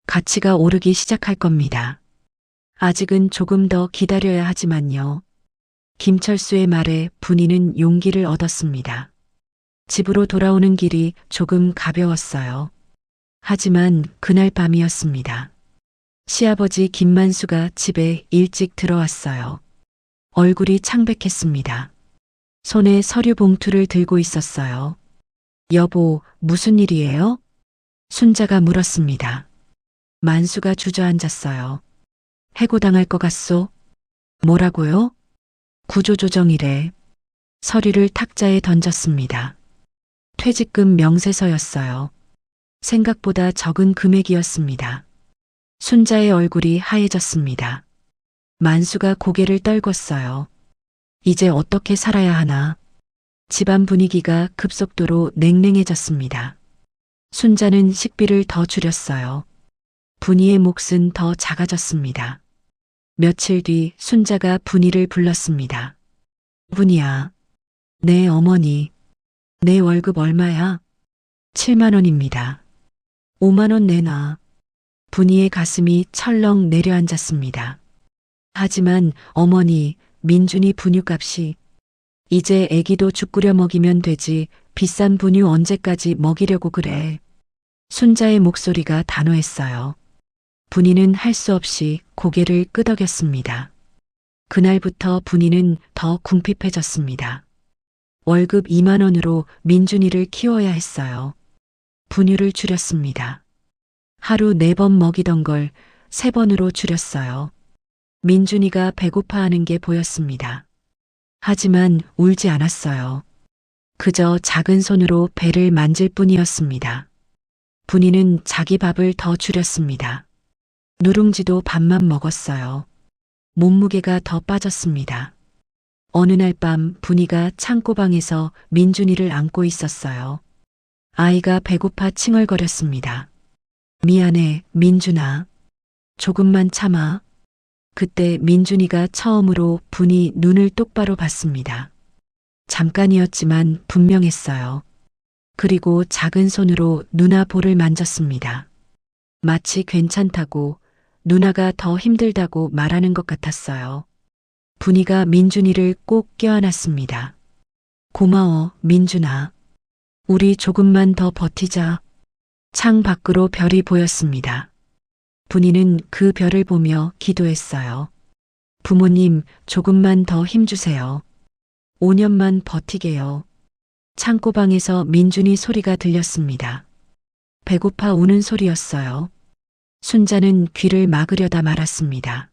가치가 오르기 시작할 겁니다. 아직은 조금 더 기다려야 하지만요. 김철수의 말에 분이는 용기를 얻었습니다. 집으로 돌아오는 길이 조금 가벼웠어요. 하지만 그날 밤이었습니다. 시아버지 김만수가 집에 일찍 들어왔어요. 얼굴이 창백했습니다. 손에 서류 봉투를 들고 있었어요. 여보, 무슨 일이에요? 순자가 물었습니다. 만수가 주저앉았어요. 해고당할 것 같소? 뭐라고요? 구조조정이래. 서류를 탁자에 던졌습니다. 퇴직금 명세서였어요. 생각보다 적은 금액이었습니다. 순자의 얼굴이 하얘졌습니다. 만수가 고개를 떨궜어요. 이제 어떻게 살아야 하나? 집안 분위기가 급속도로 냉랭해졌습니다. 순자는 식비를 더 줄였어요. 분이의 몫은 더 작아졌습니다. 며칠 뒤 순자가 분이를 불렀습니다. 분이야. 네, 어머니. 내 월급 얼마야? 7만 원입니다. 5만 원 내놔. 분이의 가슴이 철렁 내려앉았습니다. 하지만 어머니, 민준이 분유값이 이제 애기도 죽 끓여 먹이면 되지 비싼 분유 언제까지 먹이려고 그래. 순자의 목소리가 단호했어요. 분이는 할 수 없이 고개를 끄덕였습니다. 그날부터 분이는 더 궁핍해졌습니다. 월급 2만 원으로 민준이를 키워야 했어요. 분유를 줄였습니다. 하루 4번 먹이던 걸 3번으로 줄였어요. 민준이가 배고파하는 게 보였습니다. 하지만 울지 않았어요. 그저 작은 손으로 배를 만질 뿐이었습니다. 분이는 자기 밥을 더 줄였습니다. 누룽지도 밥만 먹었어요. 몸무게가 더 빠졌습니다. 어느 날 밤 분이가 창고방에서 민준이를 안고 있었어요. 아이가 배고파 칭얼거렸습니다. 미안해, 민준아. 조금만 참아. 그때 민준이가 처음으로 분이 눈을 똑바로 봤습니다. 잠깐이었지만 분명했어요. 그리고 작은 손으로 누나 볼을 만졌습니다. 마치 괜찮다고, 누나가 더 힘들다고 말하는 것 같았어요. 분이가 민준이를 꼭 껴안았습니다. 고마워, 민준아. 우리 조금만 더 버티자. 창 밖으로 별이 보였습니다. 분이는 그 별을 보며 기도했어요. 부모님, 조금만 더 힘주세요. 5년만 버티게요. 창고방에서 민준이 소리가 들렸습니다. 배고파 우는 소리였어요. 순자는 귀를 막으려다 말았습니다.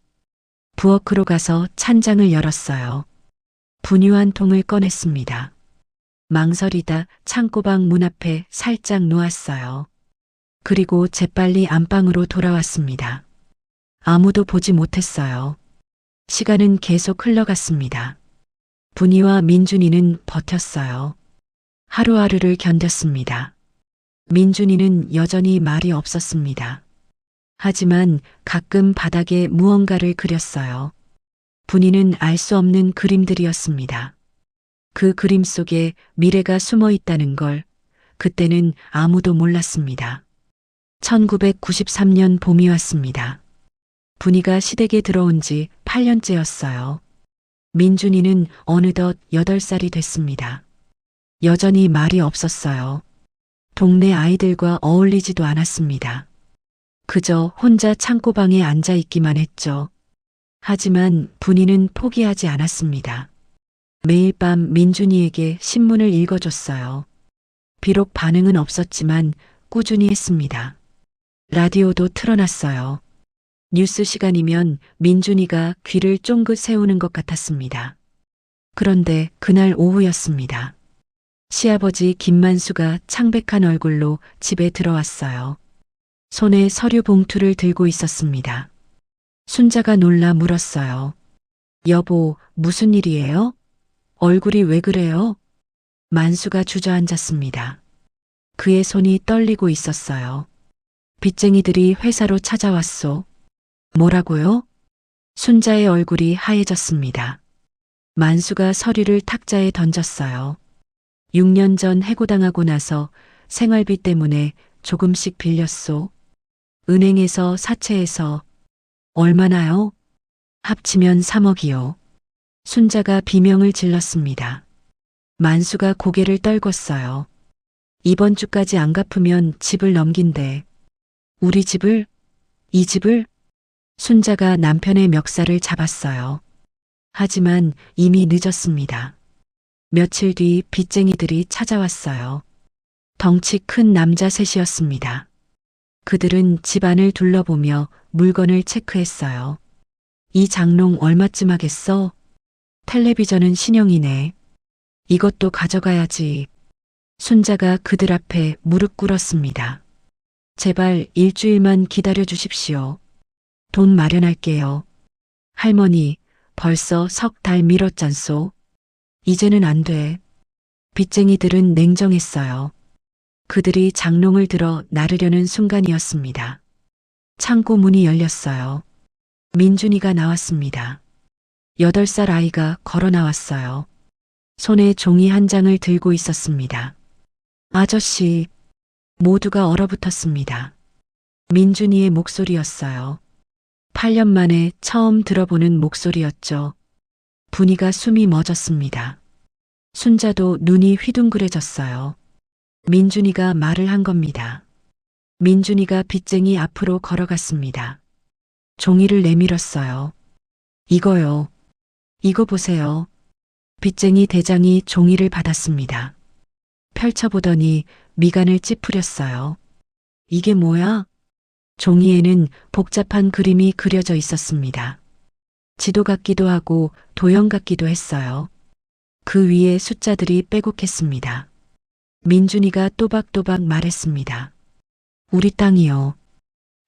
부엌으로 가서 찬장을 열었어요. 분유 한 통을 꺼냈습니다. 망설이다 창고방 문 앞에 살짝 놓았어요. 그리고 재빨리 안방으로 돌아왔습니다. 아무도 보지 못했어요. 시간은 계속 흘러갔습니다. 분이와 민준이는 버텼어요. 하루하루를 견뎠습니다. 민준이는 여전히 말이 없었습니다. 하지만 가끔 바닥에 무언가를 그렸어요. 분이는 알 수 없는 그림들이었습니다. 그 그림 속에 미래가 숨어 있다는 걸 그때는 아무도 몰랐습니다. 1993년 봄이 왔습니다. 분이가 시댁에 들어온 지 8년째였어요. 민준이는 어느덧 8살이 됐습니다. 여전히 말이 없었어요. 동네 아이들과 어울리지도 않았습니다. 그저 혼자 창고방에 앉아 있기만 했죠. 하지만 분이는 포기하지 않았습니다. 매일 밤 민준이에게 신문을 읽어줬어요. 비록 반응은 없었지만 꾸준히 했습니다. 라디오도 틀어놨어요. 뉴스 시간이면 민준이가 귀를 쫑긋 세우는 것 같았습니다. 그런데 그날 오후였습니다. 시아버지 김만수가 창백한 얼굴로 집에 들어왔어요. 손에 서류 봉투를 들고 있었습니다. 순자가 놀라 물었어요. 여보, 무슨 일이에요? 얼굴이 왜 그래요? 만수가 주저앉았습니다. 그의 손이 떨리고 있었어요. 빚쟁이들이 회사로 찾아왔소. 뭐라고요? 순자의 얼굴이 하얘졌습니다. 만수가 서류를 탁자에 던졌어요. 6년 전 해고당하고 나서 생활비 때문에 조금씩 빌렸소. 은행에서 사채해서 얼마나요? 합치면 3억이요. 순자가 비명을 질렀습니다. 만수가 고개를 떨궜어요. 이번 주까지 안 갚으면 집을 넘긴대. 우리 집을? 이 집을? 순자가 남편의 멱살을 잡았어요. 하지만 이미 늦었습니다. 며칠 뒤 빚쟁이들이 찾아왔어요. 덩치 큰 남자 셋이었습니다. 그들은 집안을 둘러보며 물건을 체크했어요. 이 장롱 얼마쯤 하겠어? 텔레비전은 신형이네. 이것도 가져가야지. 순자가 그들 앞에 무릎 꿇었습니다. 제발 일주일만 기다려 주십시오. 돈 마련할게요. 할머니, 벌써 3달 미뤘잖소. 이제는 안 돼. 빚쟁이들은 냉정했어요. 그들이 장롱을 들어 나르려는 순간이었습니다. 창고 문이 열렸어요. 민준이가 나왔습니다. 8살 아이가 걸어 나왔어요. 손에 종이 한 장을 들고 있었습니다. 아저씨, 모두가 얼어붙었습니다. 민준이의 목소리였어요. 8년 만에 처음 들어보는 목소리였죠. 분이가 숨이 멎었습니다. 순자도 눈이 휘둥그레졌어요. 민준이가 말을 한 겁니다. 민준이가 빚쟁이 앞으로 걸어갔습니다. 종이를 내밀었어요. 이거요. 이거 보세요. 빚쟁이 대장이 종이를 받았습니다. 펼쳐보더니 미간을 찌푸렸어요. 이게 뭐야? 종이에는 복잡한 그림이 그려져 있었습니다. 지도 같기도 하고 도형 같기도 했어요. 그 위에 숫자들이 빼곡했습니다. 민준이가 또박또박 말했습니다. 우리 땅이요.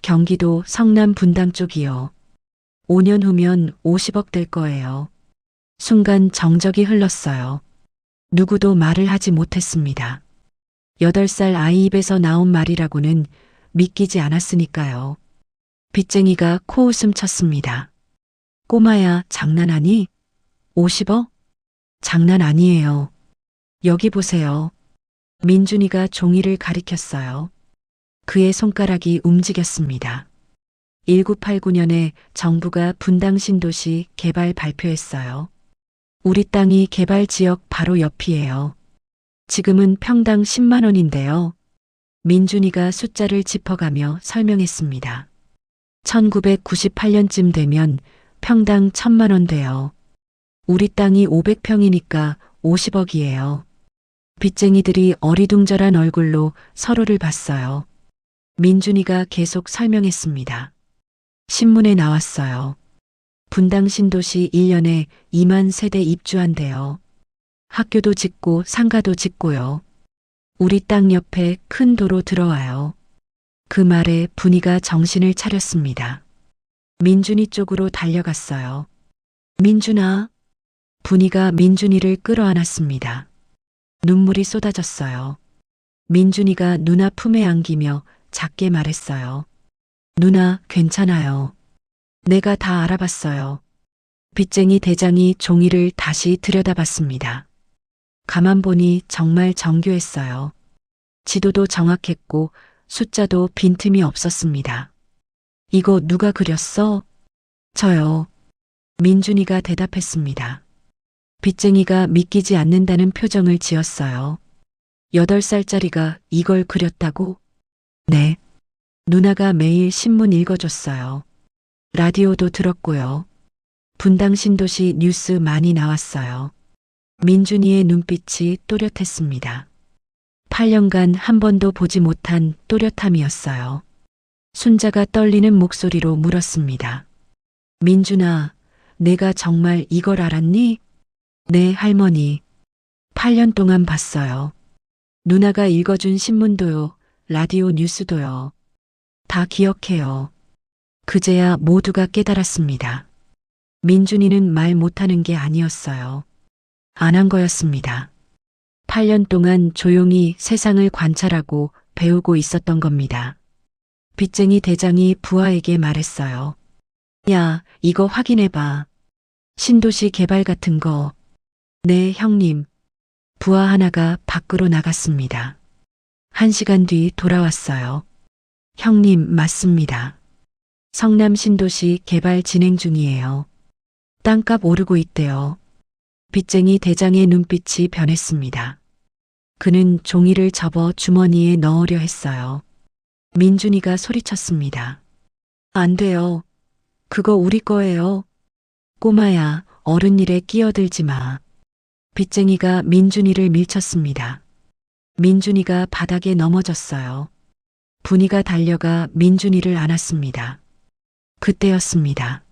경기도 성남 분당 쪽이요. 5년 후면 50억 될 거예요. 순간 정적이 흘렀어요. 누구도 말을 하지 못했습니다. 8살 아이 입에서 나온 말이라고는 믿기지 않았으니까요. 빚쟁이가 코웃음 쳤습니다. 꼬마야, 장난하니? 50억? 장난 아니에요. 여기 보세요. 민준이가 종이를 가리켰어요. 그의 손가락이 움직였습니다. 1989년에 정부가 분당 신도시 개발 발표했어요. 우리 땅이 개발 지역 바로 옆이에요. 지금은 평당 10만 원인데요. 민준이가 숫자를 짚어가며 설명했습니다. 1998년쯤 되면 평당 1,000만 원 돼요. 우리 땅이 500평이니까 50억이에요. 빚쟁이들이 어리둥절한 얼굴로 서로를 봤어요. 민준이가 계속 설명했습니다. 신문에 나왔어요. 분당 신도시 1년에 2만 세대 입주한대요. 학교도 짓고 상가도 짓고요. 우리 땅 옆에 큰 도로 들어와요. 그 말에 분이가 정신을 차렸습니다. 민준이 쪽으로 달려갔어요. 민준아. 분이가 민준이를 끌어안았습니다. 눈물이 쏟아졌어요. 민준이가 누나 품에 안기며 작게 말했어요. 누나, 괜찮아요. 내가 다 알아봤어요. 빚쟁이 대장이 종이를 다시 들여다봤습니다. 가만 보니 정말 정교했어요. 지도도 정확했고 숫자도 빈틈이 없었습니다. 이거 누가 그렸어? 저요. 민준이가 대답했습니다. 빚쟁이가 믿기지 않는다는 표정을 지었어요. 8살짜리가 이걸 그렸다고? 네. 누나가 매일 신문 읽어줬어요. 라디오도 들었고요. 분당 신도시 뉴스 많이 나왔어요. 민준이의 눈빛이 또렷했습니다. 8년간 한 번도 보지 못한 또렷함이었어요. 순자가 떨리는 목소리로 물었습니다. 민준아, 내가 정말 이걸 알았니? 네, 할머니. 8년 동안 봤어요. 누나가 읽어준 신문도요, 라디오 뉴스도요. 다 기억해요. 그제야 모두가 깨달았습니다. 민준이는 말 못하는 게 아니었어요. 안 한 거였습니다. 8년 동안 조용히 세상을 관찰하고 배우고 있었던 겁니다. 빚쟁이 대장이 부하에게 말했어요. 야, 이거 확인해봐. 신도시 개발 같은 거. 네, 형님. 부하 하나가 밖으로 나갔습니다. 1시간 뒤 돌아왔어요. 형님, 맞습니다. 성남 신도시 개발 진행 중이에요. 땅값 오르고 있대요. 빚쟁이 대장의 눈빛이 변했습니다. 그는 종이를 접어 주머니에 넣으려 했어요. 민준이가 소리쳤습니다. 안 돼요. 그거 우리 거예요. 꼬마야, 어른 일에 끼어들지 마. 빚쟁이가 민준이를 밀쳤습니다. 민준이가 바닥에 넘어졌어요. 분이가 달려가 민준이를 안았습니다. 그때였습니다.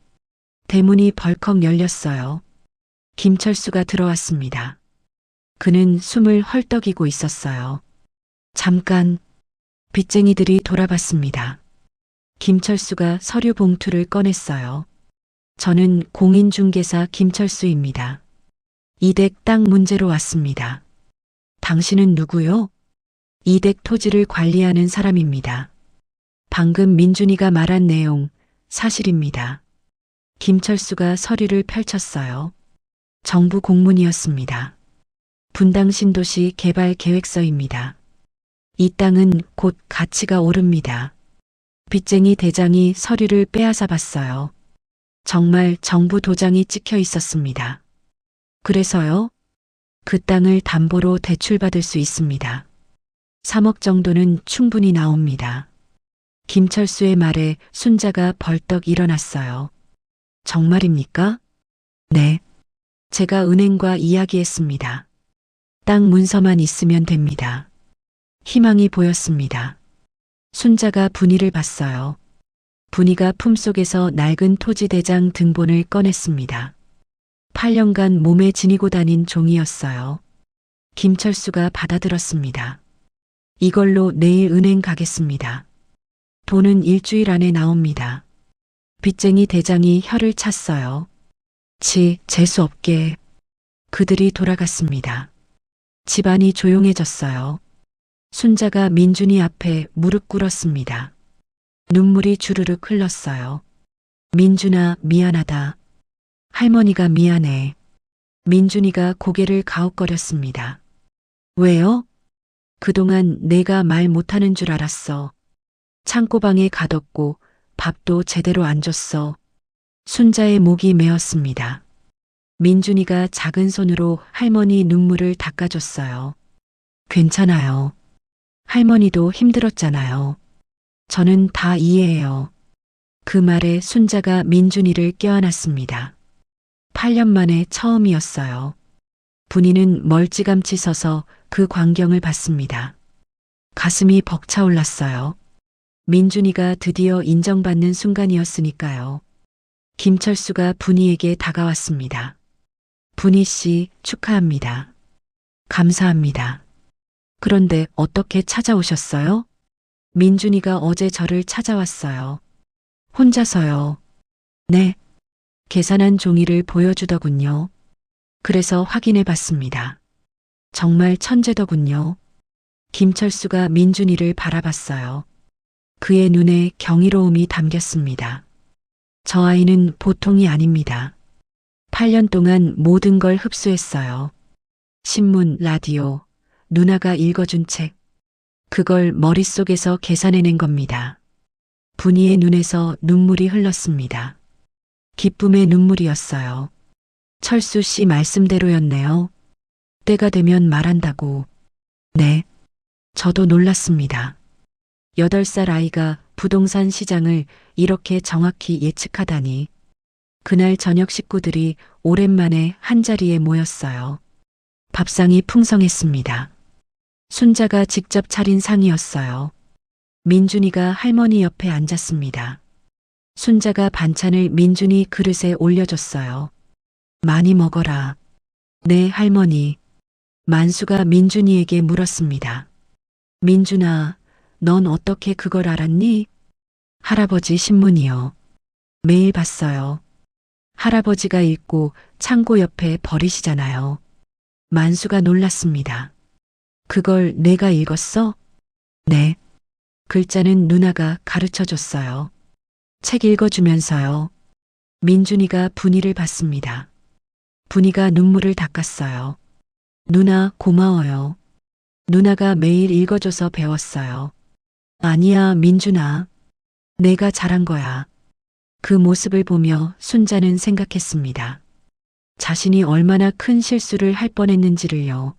대문이 벌컥 열렸어요. 김철수가 들어왔습니다. 그는 숨을 헐떡이고 있었어요. 잠깐, 빚쟁이들이 돌아봤습니다. 김철수가 서류 봉투를 꺼냈어요. 저는 공인중개사 김철수입니다. 이댁 땅 문제로 왔습니다. 당신은 누구요? 이댁 토지를 관리하는 사람입니다. 방금 민준이가 말한 내용 사실입니다. 김철수가 서류를 펼쳤어요. 정부 공문이었습니다. 분당 신도시 개발 계획서입니다. 이 땅은 곧 가치가 오릅니다. 빚쟁이 대장이 서류를 빼앗아 봤어요. 정말 정부 도장이 찍혀 있었습니다. 그래서요? 그 땅을 담보로 대출받을 수 있습니다. 3억 정도는 충분히 나옵니다. 김철수의 말에 순자가 벌떡 일어났어요. 정말입니까? 네. 제가 은행과 이야기했습니다. 땅 문서만 있으면 됩니다. 희망이 보였습니다. 순자가 분이를 봤어요. 분이가 품속에서 낡은 토지대장 등본을 꺼냈습니다. 8년간 몸에 지니고 다닌 종이었어요. 김철수가 받아들었습니다. 이걸로 내일 은행 가겠습니다. 돈은 일주일 안에 나옵니다. 빚쟁이 대장이 혀를 찼어요. 재수 없게. 그들이 돌아갔습니다. 집안이 조용해졌어요. 순자가 민준이 앞에 무릎 꿇었습니다. 눈물이 주르륵 흘렀어요. 민준아, 미안하다. 할머니가 미안해. 민준이가 고개를 가웃거렸습니다. 왜요? 그동안 내가 말 못하는 줄 알았어. 창고방에 가뒀고 밥도 제대로 안 줬어. 순자의 목이 메었습니다. 민준이가 작은 손으로 할머니 눈물을 닦아줬어요. 괜찮아요. 할머니도 힘들었잖아요. 저는 다 이해해요. 그 말에 순자가 민준이를 껴안았습니다. 8년 만에 처음이었어요. 분이는 멀찌감치 서서 그 광경을 봤습니다. 가슴이 벅차올랐어요. 민준이가 드디어 인정받는 순간이었으니까요. 김철수가 분이에게 다가왔습니다. 분이 씨, 축하합니다. 감사합니다. 그런데 어떻게 찾아오셨어요? 민준이가 어제 저를 찾아왔어요. 혼자서요. 네. 계산한 종이를 보여주더군요. 그래서 확인해 봤습니다. 정말 천재더군요. 김철수가 민준이를 바라봤어요. 그의 눈에 경이로움이 담겼습니다. 저 아이는 보통이 아닙니다. 8년 동안 모든 걸 흡수했어요. 신문, 라디오, 누나가 읽어준 책. 그걸 머릿속에서 계산해낸 겁니다. 분이의 눈에서 눈물이 흘렀습니다. 기쁨의 눈물이었어요. 철수 씨 말씀대로였네요. 때가 되면 말한다고. 네. 저도 놀랐습니다. 8살 아이가 부동산 시장을 이렇게 정확히 예측하다니. 그날 저녁 식구들이 오랜만에 한자리에 모였어요. 밥상이 풍성했습니다. 순자가 직접 차린 상이었어요. 민준이가 할머니 옆에 앉았습니다. 순자가 반찬을 민준이 그릇에 올려줬어요. 많이 먹어라. 네, 할머니. 만수가 민준이에게 물었습니다. 민준아, 넌 어떻게 그걸 알았니? 할아버지 신문이요. 매일 봤어요. 할아버지가 읽고 창고 옆에 버리시잖아요. 만수가 놀랐습니다. 그걸 내가 읽었어? 네. 글자는 누나가 가르쳐 줬어요. 책 읽어주면서요. 민준이가 분이를 봤습니다. 분이가 눈물을 닦았어요. 누나 고마워요. 누나가 매일 읽어줘서 배웠어요. 아니야, 민준아. 내가 잘한 거야. 그 모습을 보며 순자는 생각했습니다. 자신이 얼마나 큰 실수를 할 뻔했는지를요.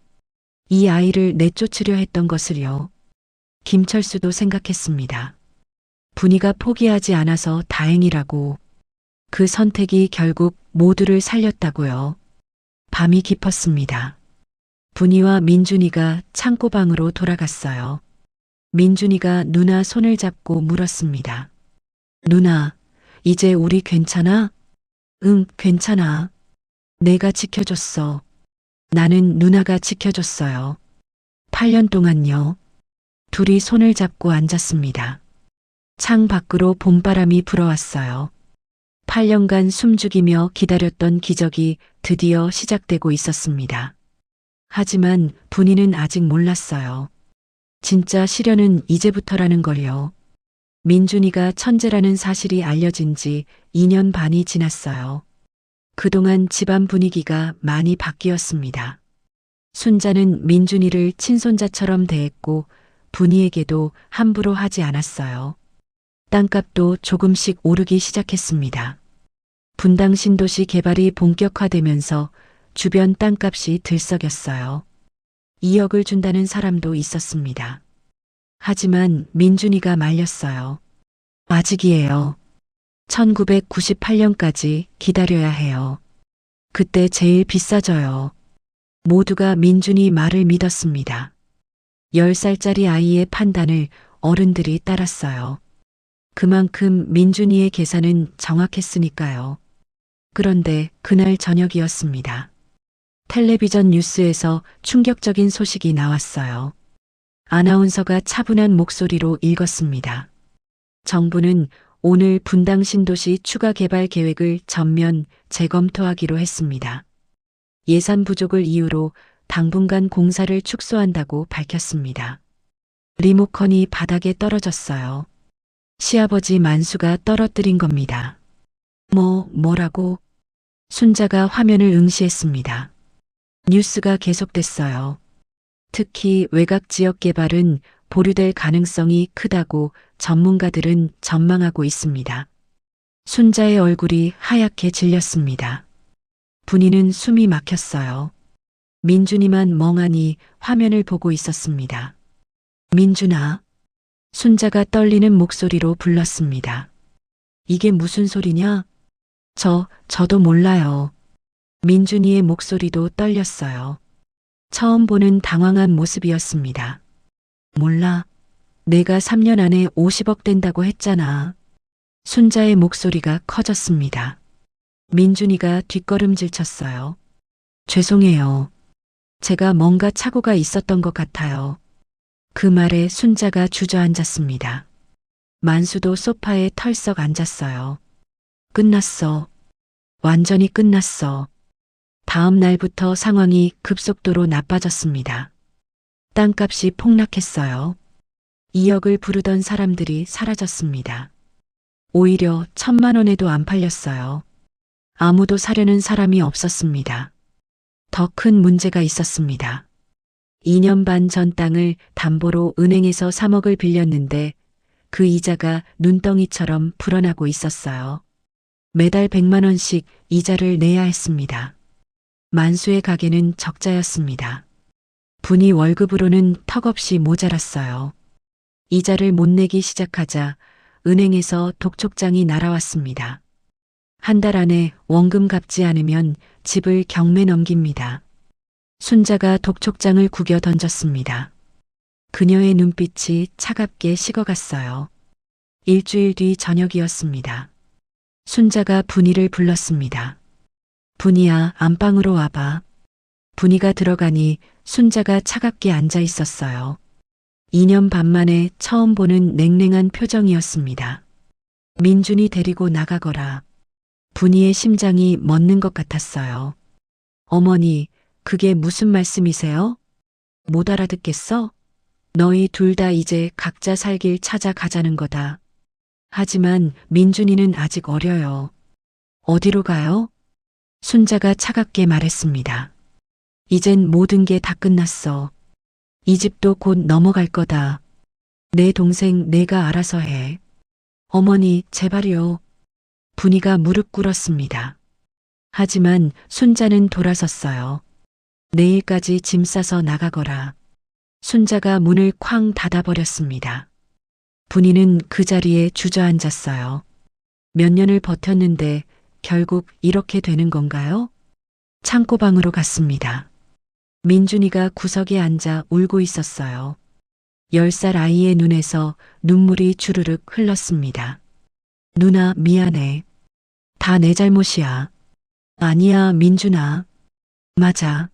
이 아이를 내쫓으려 했던 것을요. 김철수도 생각했습니다. 분이가 포기하지 않아서 다행이라고. 그 선택이 결국 모두를 살렸다고요. 밤이 깊었습니다. 분이와 민준이가 창고방으로 돌아갔어요. 민준이가 누나 손을 잡고 물었습니다. 누나, 이제 우리 괜찮아? 응, 괜찮아. 내가 지켜줬어. 나는 누나가 지켜줬어요. 8년 동안요. 둘이 손을 잡고 앉았습니다. 창 밖으로 봄바람이 불어왔어요. 8년간 숨죽이며 기다렸던 기적이 드디어 시작되고 있었습니다. 하지만 분이는 아직 몰랐어요. 진짜 시련은 이제부터라는 걸요. 민준이가 천재라는 사실이 알려진 지 2년 반이 지났어요. 그동안 집안 분위기가 많이 바뀌었습니다. 순자는 민준이를 친손자처럼 대했고 분이에게도 함부로 하지 않았어요. 땅값도 조금씩 오르기 시작했습니다. 분당 신도시 개발이 본격화되면서 주변 땅값이 들썩였어요. 2억을 준다는 사람도 있었습니다. 하지만 민준이가 말렸어요. 아직이에요. 1998년까지 기다려야 해요. 그때 제일 비싸져요. 모두가 민준이 말을 믿었습니다. 10살짜리 아이의 판단을 어른들이 따랐어요. 그만큼 민준이의 계산은 정확했으니까요. 그런데 그날 저녁이었습니다. 텔레비전 뉴스에서 충격적인 소식이 나왔어요. 아나운서가 차분한 목소리로 읽었습니다. 정부는 오늘 분당 신도시 추가 개발 계획을 전면 재검토하기로 했습니다. 예산 부족을 이유로 당분간 공사를 축소한다고 밝혔습니다. 리모컨이 바닥에 떨어졌어요. 시아버지 만수가 떨어뜨린 겁니다. 뭐라고? 순자가 화면을 응시했습니다. 뉴스가 계속됐어요. 특히 외곽 지역 개발은 보류될 가능성이 크다고 전문가들은 전망하고 있습니다. 순자의 얼굴이 하얗게 질렸습니다. 분이는 숨이 막혔어요. 민준이만 멍하니 화면을 보고 있었습니다. 민준아. 순자가 떨리는 목소리로 불렀습니다. 이게 무슨 소리냐? 저도 몰라요. 민준이의 목소리도 떨렸어요. 처음 보는 당황한 모습이었습니다. 몰라. 내가 3년 안에 50억 된다고 했잖아. 순자의 목소리가 커졌습니다. 민준이가 뒷걸음질 쳤어요. 죄송해요. 제가 뭔가 착오가 있었던 것 같아요. 그 말에 순자가 주저앉았습니다. 만수도 소파에 털썩 앉았어요. 끝났어. 완전히 끝났어. 다음 날부터 상황이 급속도로 나빠졌습니다. 땅값이 폭락했어요. 2억을 부르던 사람들이 사라졌습니다. 오히려 1,000만 원에도 안 팔렸어요. 아무도 사려는 사람이 없었습니다. 더 큰 문제가 있었습니다. 2년 반 전 땅을 담보로 은행에서 3억을 빌렸는데 그 이자가 눈덩이처럼 불어나고 있었어요. 매달 100만 원씩 이자를 내야 했습니다. 만수의 가게는 적자였습니다. 분이 월급으로는 턱없이 모자랐어요. 이자를 못 내기 시작하자 은행에서 독촉장이 날아왔습니다. 한 달 안에 원금 갚지 않으면 집을 경매 넘깁니다. 순자가 독촉장을 구겨 던졌습니다. 그녀의 눈빛이 차갑게 식어갔어요. 일주일 뒤 저녁이었습니다. 순자가 분이를 불렀습니다. 분이야, 안방으로 와봐. 분이가 들어가니 순자가 차갑게 앉아 있었어요. 2년 반 만에 처음 보는 냉랭한 표정이었습니다. 민준이 데리고 나가거라. 분이의 심장이 멎는 것 같았어요. 어머니, 그게 무슨 말씀이세요? 못 알아듣겠어? 너희 둘 다 이제 각자 살 길 찾아가자는 거다. 하지만 민준이는 아직 어려요. 어디로 가요? 순자가 차갑게 말했습니다. 이젠 모든 게 다 끝났어. 이 집도 곧 넘어갈 거다. 내 동생 내가 알아서 해. 어머니, 제발요. 분이가 무릎 꿇었습니다. 하지만 순자는 돌아섰어요. 내일까지 짐 싸서 나가거라. 순자가 문을 쾅 닫아버렸습니다. 분이는 그 자리에 주저앉았어요. 몇 년을 버텼는데 결국 이렇게 되는 건가요? 창고방으로 갔습니다. 민준이가 구석에 앉아 울고 있었어요. 10살 아이의 눈에서 눈물이 주르륵 흘렀습니다. 누나, 미안해. 다 내 잘못이야. 아니야, 민준아. 맞아.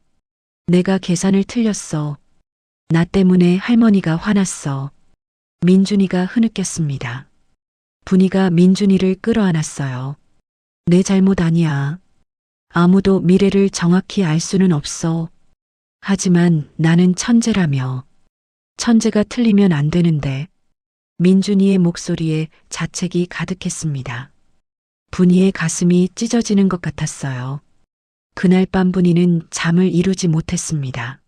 내가 계산을 틀렸어. 나 때문에 할머니가 화났어. 민준이가 흐느꼈습니다. 분이가 민준이를 끌어안았어요. 내 잘못 아니야. 아무도 미래를 정확히 알 수는 없어. 하지만 나는 천재라며. 천재가 틀리면 안 되는데. 민준이의 목소리에 자책이 가득했습니다. 분이의 가슴이 찢어지는 것 같았어요. 그날 밤 분이는 잠을 이루지 못했습니다.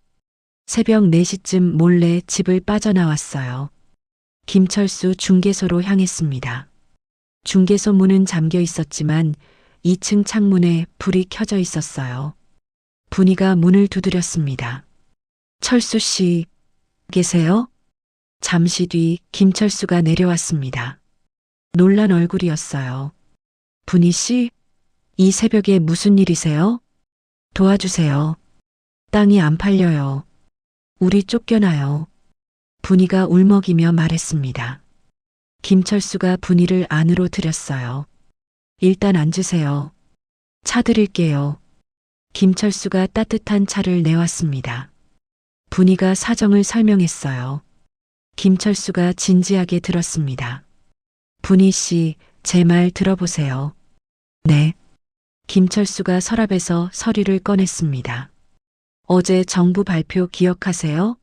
새벽 4시쯤 몰래 집을 빠져나왔어요. 김철수 중개소로 향했습니다. 중개소 문은 잠겨 있었지만 2층 창문에 불이 켜져 있었어요. 분이가 문을 두드렸습니다. 철수 씨, 계세요? 잠시 뒤 김철수가 내려왔습니다. 놀란 얼굴이었어요. 분이 씨, 이 새벽에 무슨 일이세요? 도와주세요. 땅이 안 팔려요. 우리 쫓겨나요. 분이가 울먹이며 말했습니다. 김철수가 분이를 안으로 들였어요. 일단 앉으세요. 차 드릴게요. 김철수가 따뜻한 차를 내왔습니다. 분이가 사정을 설명했어요. 김철수가 진지하게 들었습니다. 분이 씨, 제 말 들어보세요. 네. 김철수가 서랍에서 서류를 꺼냈습니다. 어제 정부 발표 기억하세요?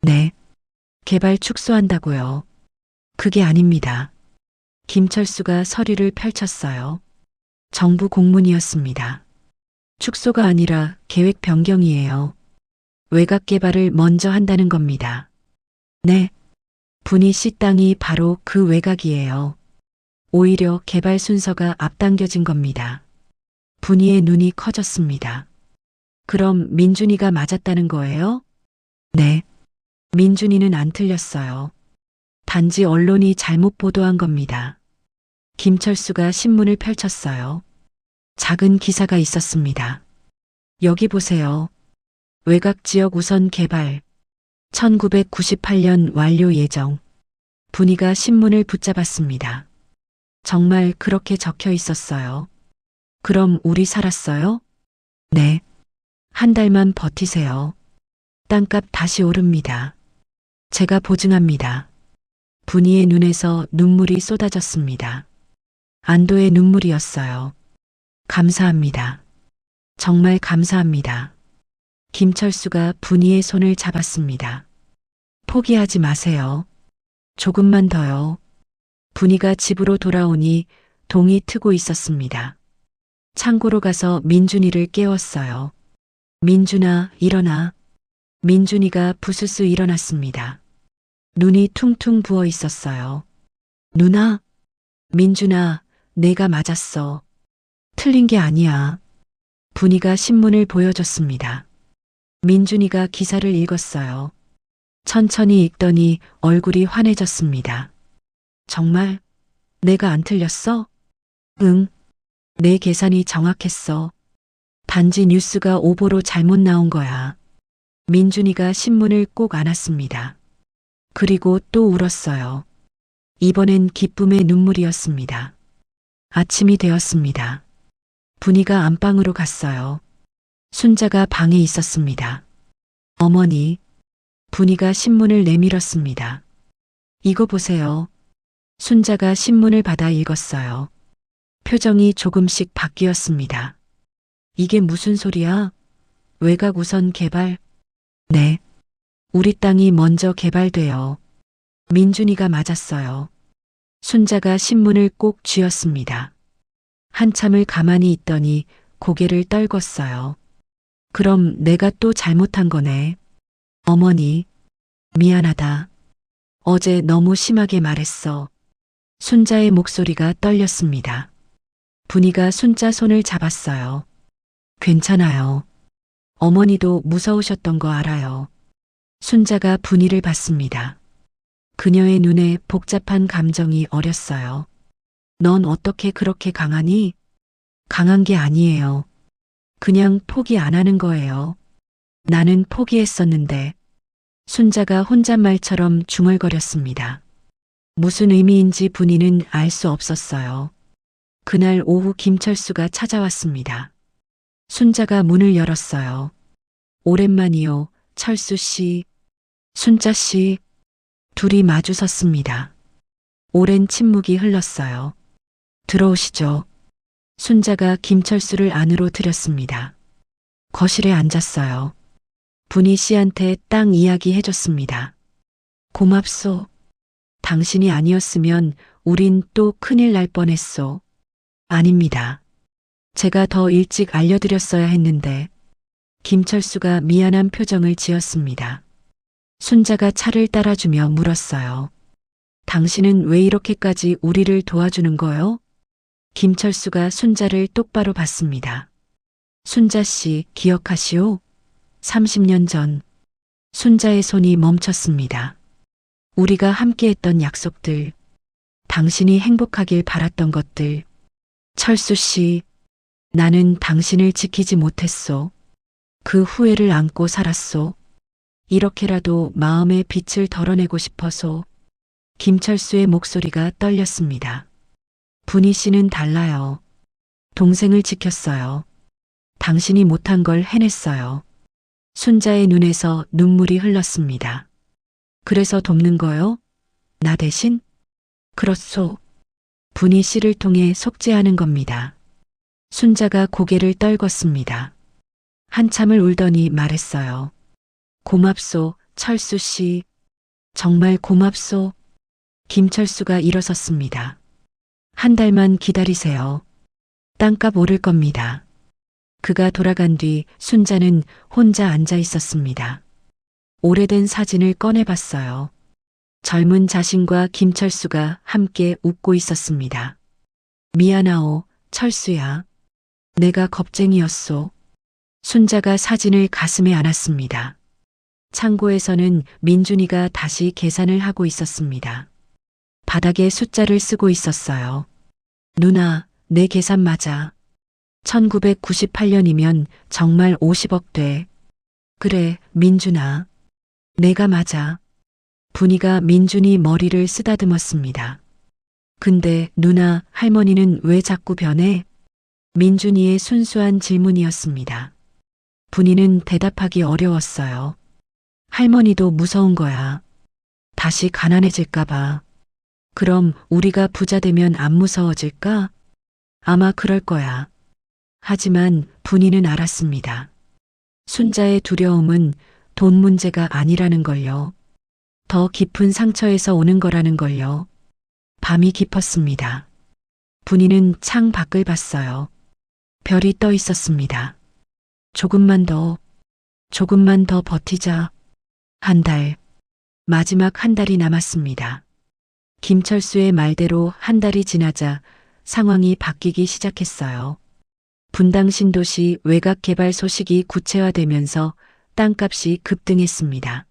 네. 개발 축소한다고요. 그게 아닙니다. 김철수가 서류를 펼쳤어요. 정부 공문이었습니다. 축소가 아니라 계획 변경이에요. 외곽 개발을 먼저 한다는 겁니다. 네. 분이 씨 땅이 바로 그 외곽이에요. 오히려 개발 순서가 앞당겨진 겁니다. 분이의 눈이 커졌습니다. 그럼 민준이가 맞았다는 거예요? 네. 민준이는 안 틀렸어요. 단지 언론이 잘못 보도한 겁니다. 김철수가 신문을 펼쳤어요. 작은 기사가 있었습니다. 여기 보세요. 외곽 지역 우선 개발. 1998년 완료 예정. 분이가 신문을 붙잡았습니다. 정말 그렇게 적혀 있었어요. 그럼 우리 살았어요? 네. 한 달만 버티세요. 땅값 다시 오릅니다. 제가 보증합니다. 분이의 눈에서 눈물이 쏟아졌습니다. 안도의 눈물이었어요. 감사합니다. 정말 감사합니다. 김철수가 분이의 손을 잡았습니다. 포기하지 마세요. 조금만 더요. 분이가 집으로 돌아오니 동이 트고 있었습니다. 창고로 가서 민준이를 깨웠어요. 민준아, 일어나. 민준이가 부스스 일어났습니다. 눈이 퉁퉁 부어 있었어요. 누나? 민준아, 내가 맞았어. 틀린 게 아니야. 분이가 신문을 보여줬습니다. 민준이가 기사를 읽었어요. 천천히 읽더니 얼굴이 환해졌습니다. 정말? 내가 안 틀렸어? 응. 내 계산이 정확했어. 단지 뉴스가 오보로 잘못 나온 거야. 민준이가 신문을 꼭 안았습니다. 그리고 또 울었어요. 이번엔 기쁨의 눈물이었습니다. 아침이 되었습니다. 분이가 안방으로 갔어요. 순자가 방에 있었습니다. 어머니, 분이가 신문을 내밀었습니다. 이거 보세요. 순자가 신문을 받아 읽었어요. 표정이 조금씩 바뀌었습니다. 이게 무슨 소리야? 외곽 우선 개발? 네. 우리 땅이 먼저 개발돼요. 민준이가 맞았어요. 순자가 신문을 꼭 쥐었습니다. 한참을 가만히 있더니 고개를 떨궜어요. 그럼 내가 또 잘못한 거네. 어머니, 미안하다. 어제 너무 심하게 말했어. 순자의 목소리가 떨렸습니다. 분이가 순자 손을 잡았어요. 괜찮아요. 어머니도 무서우셨던 거 알아요. 순자가 분이를 봤습니다. 그녀의 눈에 복잡한 감정이 어렸어요. 넌 어떻게 그렇게 강하니? 강한 게 아니에요. 그냥 포기 안 하는 거예요. 나는 포기했었는데. 순자가 혼잣말처럼 중얼거렸습니다. 무슨 의미인지 분이는 알 수 없었어요. 그날 오후 김철수가 찾아왔습니다. 순자가 문을 열었어요. 오랜만이요, 철수 씨. 순자 씨. 둘이 마주 섰습니다. 오랜 침묵이 흘렀어요. 들어오시죠. 순자가 김철수를 안으로 들였습니다. 거실에 앉았어요. 분이 씨한테 땅 이야기 해줬습니다. 고맙소. 당신이 아니었으면 우린 또 큰일 날 뻔했소. 아닙니다. 제가 더 일찍 알려드렸어야 했는데. 김철수가 미안한 표정을 지었습니다. 순자가 차를 따라주며 물었어요. 당신은 왜 이렇게까지 우리를 도와주는 거요? 김철수가 순자를 똑바로 봤습니다. 순자 씨 기억하시오? 30년 전 순자의 손이 멈췄습니다. 우리가 함께했던 약속들, 당신이 행복하길 바랐던 것들. 철수 씨, 나는 당신을 지키지 못했소. 그 후회를 안고 살았소. 이렇게라도 마음의 빛을 덜어내고 싶어서. 김철수의 목소리가 떨렸습니다. 분희 씨는 달라요. 동생을 지켰어요. 당신이 못한 걸 해냈어요. 순자의 눈에서 눈물이 흘렀습니다. 그래서 돕는 거요? 나 대신? 그렇소. 분희 씨를 통해 속죄하는 겁니다. 순자가 고개를 떨궜습니다. 한참을 울더니 말했어요. 고맙소, 철수 씨. 정말 고맙소. 김철수가 일어섰습니다. 한 달만 기다리세요. 땅값 오를 겁니다. 그가 돌아간 뒤 순자는 혼자 앉아 있었습니다. 오래된 사진을 꺼내봤어요. 젊은 자신과 김철수가 함께 웃고 있었습니다. 미안하오, 철수야. 내가 겁쟁이였소. 순자가 사진을 가슴에 안았습니다. 창고에서는 민준이가 다시 계산을 하고 있었습니다. 바닥에 숫자를 쓰고 있었어요. 누나, 내 계산 맞아. 1998년이면 정말 50억 돼. 그래, 민준아. 내가 맞아. 분희가 민준이 머리를 쓰다듬었습니다. 근데 누나, 할머니는 왜 자꾸 변해? 민준이의 순수한 질문이었습니다. 분희는 대답하기 어려웠어요. 할머니도 무서운 거야. 다시 가난해질까봐. 그럼 우리가 부자 되면 안 무서워질까? 아마 그럴 거야. 하지만 분희는 알았습니다. 순자의 두려움은 돈 문제가 아니라는 걸요. 더 깊은 상처에서 오는 거라는 걸요. 밤이 깊었습니다. 분희는 창 밖을 봤어요. 별이 떠 있었습니다. 조금만 더 버티자. 한 달. 마지막 한 달이 남았습니다. 김철수의 말대로 한 달이 지나자 상황이 바뀌기 시작했어요. 분당 신도시 외곽 개발 소식이 구체화되면서 땅값이 급등했습니다.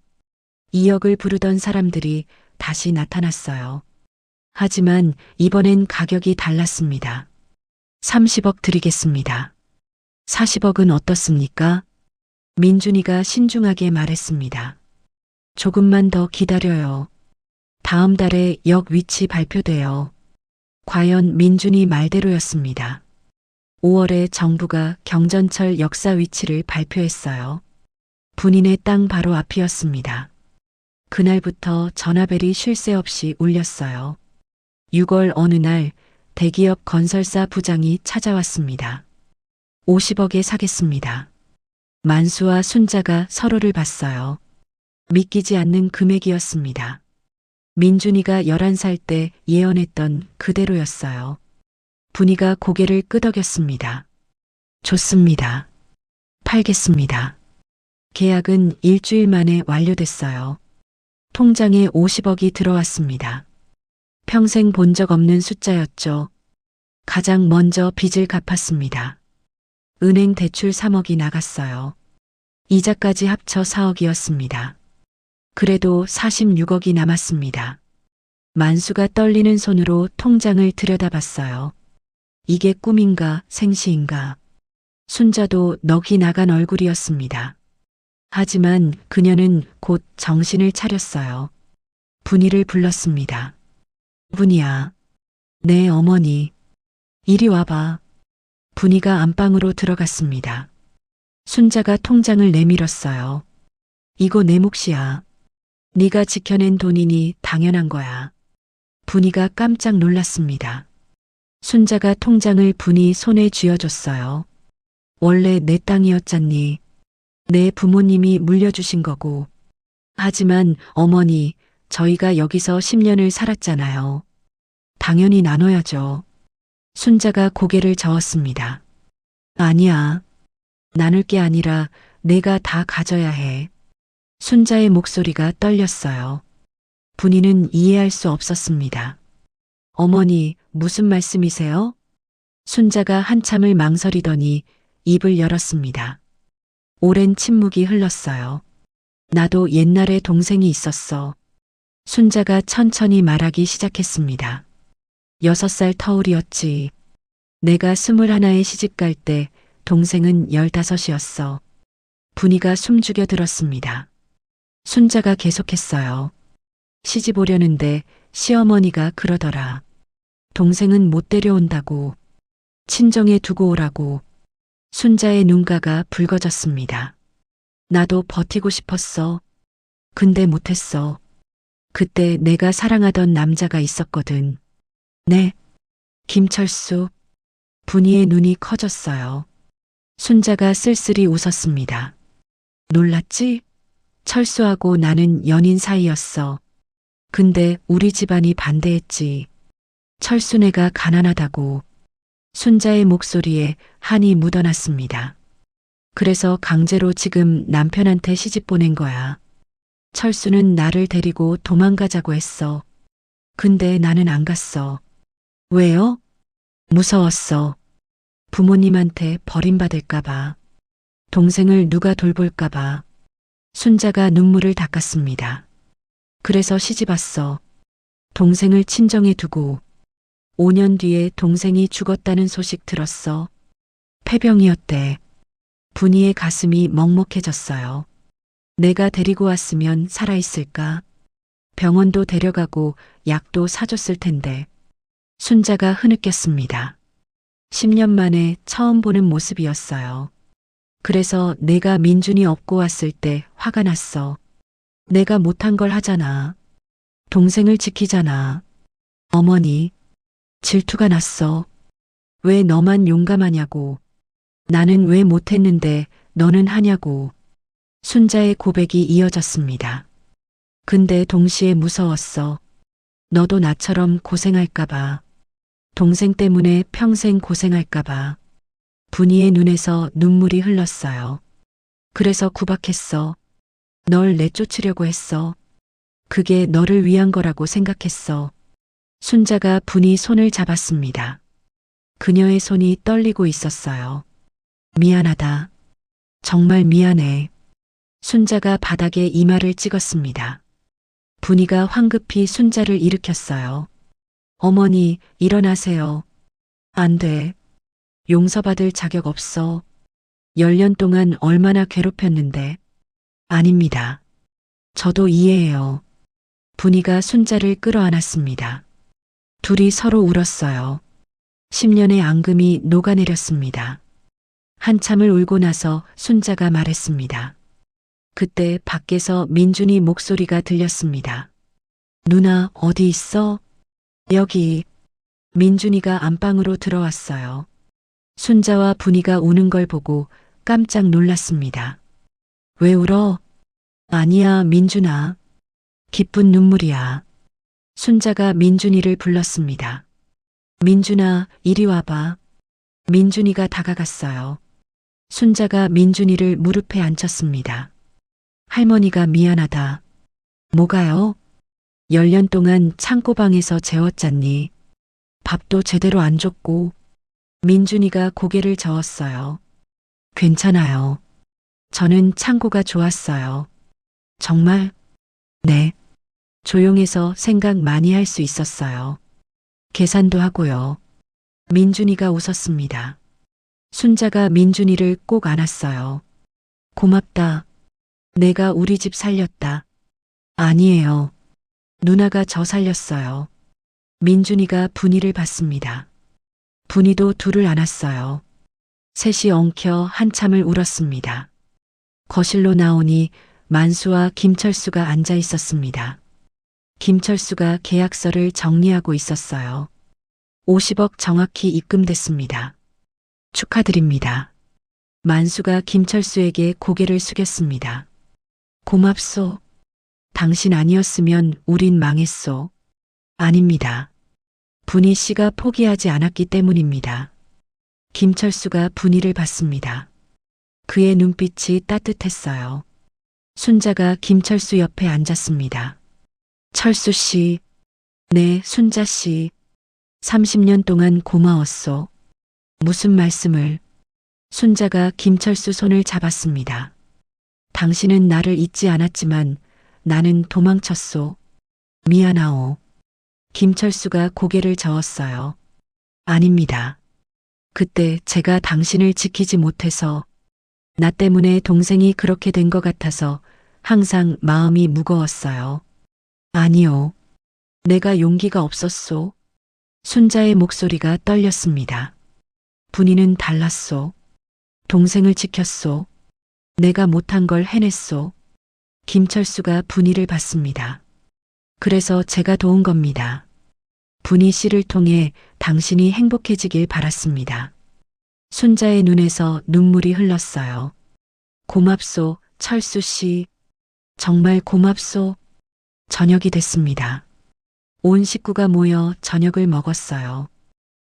2억을 부르던 사람들이 다시 나타났어요. 하지만 이번엔 가격이 달랐습니다. 30억 드리겠습니다. 40억은 어떻습니까? 민준이가 신중하게 말했습니다. 조금만 더 기다려요. 다음 달에 역 위치 발표돼요. 과연 민준이 말대로였습니다. 5월에 정부가 경전철 역사 위치를 발표했어요. 분인의 땅 바로 앞이었습니다. 그날부터 전화벨이 쉴 새 없이 울렸어요. 6월 어느 날 대기업 건설사 부장이 찾아왔습니다. 50억에 사겠습니다. 만수와 순자가 서로를 봤어요. 믿기지 않는 금액이었습니다. 민준이가 11살 때 예언했던 그대로였어요. 분이가 고개를 끄덕였습니다. 좋습니다. 팔겠습니다. 계약은 일주일 만에 완료됐어요. 통장에 50억이 들어왔습니다. 평생 본 적 없는 숫자였죠. 가장 먼저 빚을 갚았습니다. 은행 대출 3억이 나갔어요. 이자까지 합쳐 4억이었습니다. 그래도 46억이 남았습니다. 만수가 떨리는 손으로 통장을 들여다봤어요. 이게 꿈인가 생시인가. 순자도 넋이 나간 얼굴이었습니다. 하지만 그녀는 곧 정신을 차렸어요. 분이를 불렀습니다. 분이야. 네, 어머니. 이리 와봐. 분이가 안방으로 들어갔습니다. 순자가 통장을 내밀었어요. 이거 내 몫이야. 네가 지켜낸 돈이니 당연한 거야. 분이가 깜짝 놀랐습니다. 순자가 통장을 분이 손에 쥐어줬어요. 원래 내 땅이었잖니. 내 부모님이 물려주신 거고. 하지만 어머니, 저희가 여기서 10년을 살았잖아요. 당연히 나눠야죠. 순자가 고개를 저었습니다. 아니야. 나눌 게 아니라 내가 다 가져야 해. 순자의 목소리가 떨렸어요. 분이는 이해할 수 없었습니다. 어머니, 무슨 말씀이세요? 순자가 한참을 망설이더니 입을 열었습니다. 오랜 침묵이 흘렀어요. 나도 옛날에 동생이 있었어. 순자가 천천히 말하기 시작했습니다. 6살 터울이었지. 내가 21에 시집갈 때 동생은 15이었어. 분이가 숨죽여 들었습니다. 순자가 계속했어요. 시집 오려는데 시어머니가 그러더라. 동생은 못 데려온다고. 친정에 두고 오라고. 순자의 눈가가 붉어졌습니다. 나도 버티고 싶었어. 근데 못했어. 그때 내가 사랑하던 남자가 있었거든. 네. 김철수. 분이의 눈이 커졌어요. 순자가 쓸쓸히 웃었습니다. 놀랐지? 철수하고 나는 연인 사이였어. 근데 우리 집안이 반대했지. 철수네가 가난하다고. 순자의 목소리에 한이 묻어났습니다. 그래서 강제로 지금 남편한테 시집 보낸 거야. 철수는 나를 데리고 도망가자고 했어. 근데 나는 안 갔어. 왜요? 무서웠어. 부모님한테 버림받을까봐. 동생을 누가 돌볼까봐. 순자가 눈물을 닦았습니다. 그래서 시집 왔어. 동생을 친정에 두고. 5년 뒤에 동생이 죽었다는 소식 들었어. 폐병이었대. 분이의 가슴이 먹먹해졌어요. 내가 데리고 왔으면 살아있을까? 병원도 데려가고 약도 사줬을 텐데. 순자가 흐느꼈습니다. 10년 만에 처음 보는 모습이었어요. 그래서 내가 민준이 업고 왔을 때 화가 났어. 내가 못한 걸 하잖아. 동생을 지키잖아. 어머니, 질투가 났어. 왜 너만 용감하냐고. 나는 왜 못했는데 너는 하냐고. 순자의 고백이 이어졌습니다. 근데 동시에 무서웠어. 너도 나처럼 고생할까봐. 동생 때문에 평생 고생할까봐. 분이의 눈에서 눈물이 흘렀어요. 그래서 구박했어. 널 내쫓으려고 했어. 그게 너를 위한 거라고 생각했어. 순자가 분이 손을 잡았습니다. 그녀의 손이 떨리고 있었어요. 미안하다. 정말 미안해. 순자가 바닥에 이마를 찍었습니다. 분이가 황급히 순자를 일으켰어요. 어머니, 일어나세요. 안 돼. 용서받을 자격 없어. 10년 동안 얼마나 괴롭혔는데. 아닙니다. 저도 이해해요. 분이가 순자를 끌어안았습니다. 둘이 서로 울었어요. 10년의 앙금이 녹아내렸습니다. 한참을 울고 나서 순자가 말했습니다. 그때 밖에서 민준이 목소리가 들렸습니다. 누나, 어디 있어? 여기. 민준이가 안방으로 들어왔어요. 순자와 분이가 우는 걸 보고 깜짝 놀랐습니다. 왜 울어? 아니야, 민준아. 기쁜 눈물이야. 순자가 민준이를 불렀습니다. 민준아, 이리 와봐. 민준이가 다가갔어요. 순자가 민준이를 무릎에 앉혔습니다. 할머니가 미안하다. 뭐가요? 10년 동안 창고방에서 재웠잖니. 밥도 제대로 안 줬고. 민준이가 고개를 저었어요. 괜찮아요. 저는 창고가 좋았어요. 정말? 네. 조용해서 생각 많이 할 수 있었어요. 계산도 하고요. 민준이가 웃었습니다. 순자가 민준이를 꼭 안았어요. 고맙다. 내가 우리 집 살렸다. 아니에요. 누나가 저 살렸어요. 민준이가 분이를 봤습니다. 분이도 둘을 안았어요. 셋이 엉켜 한참을 울었습니다. 거실로 나오니 만수와 김철수가 앉아 있었습니다. 김철수가 계약서를 정리하고 있었어요. 50억 정확히 입금됐습니다. 축하드립니다. 만수가 김철수에게 고개를 숙였습니다. 고맙소. 당신 아니었으면 우린 망했소. 아닙니다. 분희 씨가 포기하지 않았기 때문입니다. 김철수가 분희를 봤습니다. 그의 눈빛이 따뜻했어요. 순자가 김철수 옆에 앉았습니다. 철수 씨, 네, 순자 씨. 30년 동안 고마웠소. 무슨 말씀을? 순자가 김철수 손을 잡았습니다. 당신은 나를 잊지 않았지만 나는 도망쳤소. 미안하오. 김철수가 고개를 저었어요. 아닙니다. 그때 제가 당신을 지키지 못해서 나 때문에 동생이 그렇게 된 것 같아서 항상 마음이 무거웠어요. 아니요. 내가 용기가 없었소. 순자의 목소리가 떨렸습니다. 분희는 달랐소. 동생을 지켰소. 내가 못한 걸 해냈소. 김철수가 분희를 봤습니다. 그래서 제가 도운 겁니다. 분희 씨를 통해 당신이 행복해지길 바랐습니다. 순자의 눈에서 눈물이 흘렀어요. 고맙소, 철수 씨. 정말 고맙소. 저녁이 됐습니다. 온 식구가 모여 저녁을 먹었어요.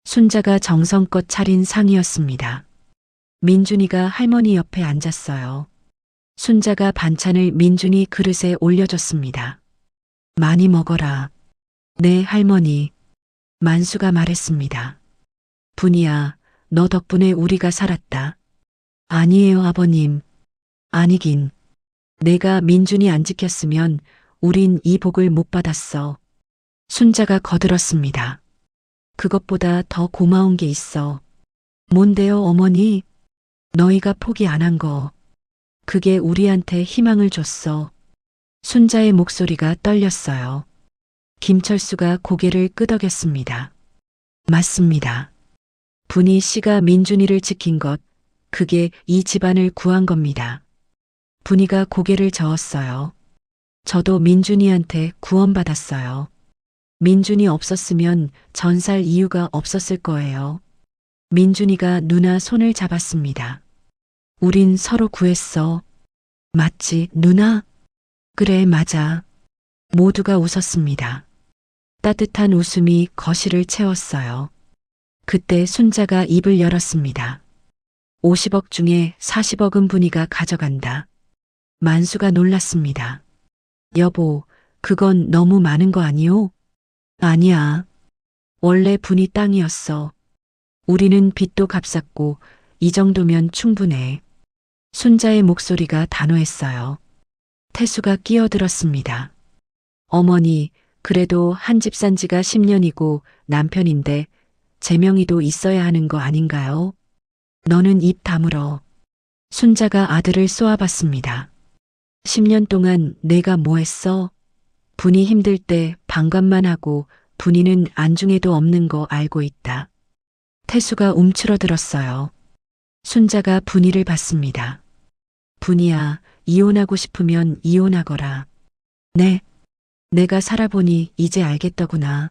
순자가 정성껏 차린 상이었습니다. 민준이가 할머니 옆에 앉았어요. 순자가 반찬을 민준이 그릇에 올려줬습니다. 많이 먹어라. 네, 할머니. 만수가 말했습니다. 분희야, 너 덕분에 우리가 살았다. 아니에요, 아버님. 아니긴. 내가 민준이 안 지켰으면 우린 이 복을 못 받았어. 순자가 거들었습니다. 그것보다 더 고마운 게 있어. 뭔데요, 어머니? 너희가 포기 안 한 거. 그게 우리한테 희망을 줬어. 순자의 목소리가 떨렸어요. 김철수가 고개를 끄덕였습니다. 맞습니다. 분희 씨가 민준이를 지킨 것, 그게 이 집안을 구한 겁니다. 분희가 고개를 저었어요. 저도 민준이한테 구원받았어요. 민준이 없었으면 전 살 이유가 없었을 거예요. 민준이가 누나 손을 잡았습니다. 우린 서로 구했어. 맞지, 누나? 그래, 맞아. 모두가 웃었습니다. 따뜻한 웃음이 거실을 채웠어요. 그때 순자가 입을 열었습니다. 50억 중에 40억은 분희가 가져간다. 만수가 놀랐습니다. 여보, 그건 너무 많은 거 아니오? 아니야. 원래 분희 땅이었어. 우리는 빚도 갚았고 이 정도면 충분해. 순자의 목소리가 단호했어요. 태수가 끼어들었습니다. 어머니, 그래도 한 집 산 지가 10년이고 남편인데 제명의도 있어야 하는 거 아닌가요? 너는 입 다물어. 순자가 아들을 쏘아봤습니다. 10년 동안 내가 뭐 했어? 분이 힘들 때 방관만 하고 분이는 안중에도 없는 거 알고 있다. 태수가 움츠러들었어요. 순자가 분이를 봤습니다. 분이야, 이혼하고 싶으면 이혼하거라. 네. 내가 살아보니 이제 알겠더구나.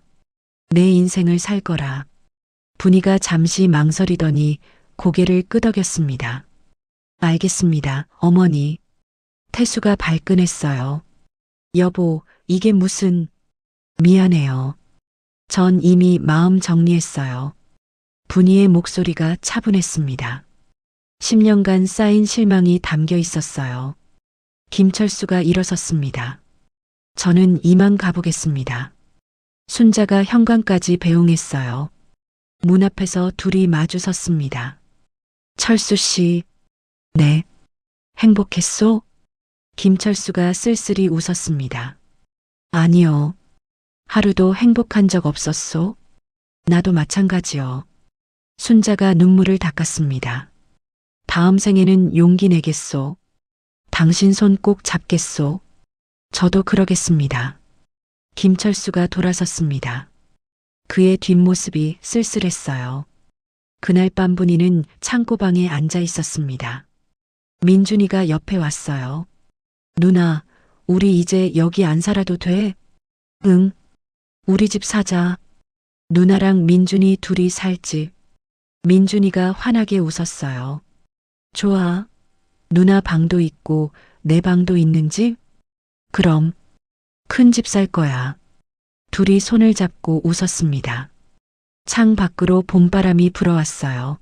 내 인생을 살 거라. 분이가 잠시 망설이더니 고개를 끄덕였습니다. 알겠습니다, 어머니. 태수가 발끈했어요. 여보, 이게 무슨... 미안해요. 전 이미 마음 정리했어요. 분이의 목소리가 차분했습니다. 10년간 쌓인 실망이 담겨 있었어요. 김철수가 일어섰습니다. 저는 이만 가보겠습니다. 순자가 현관까지 배웅했어요. 문 앞에서 둘이 마주 섰습니다. 철수 씨. 네. 행복했소? 김철수가 쓸쓸히 웃었습니다. 아니요. 하루도 행복한 적 없었소? 나도 마찬가지요. 순자가 눈물을 닦았습니다. 다음 생에는 용기 내겠소. 당신 손 꼭 잡겠소. 저도 그러겠습니다. 김철수가 돌아섰습니다. 그의 뒷모습이 쓸쓸했어요. 그날 밤 분이는 창고방에 앉아 있었습니다. 민준이가 옆에 왔어요. 누나, 우리 이제 여기 안 살아도 돼? 응. 우리 집 사자. 누나랑 민준이 둘이 살 집. 민준이가 환하게 웃었어요. 좋아. 누나 방도 있고 내 방도 있는 집? 그럼 큰 집 살 거야. 둘이 손을 잡고 웃었습니다. 창 밖으로 봄바람이 불어왔어요.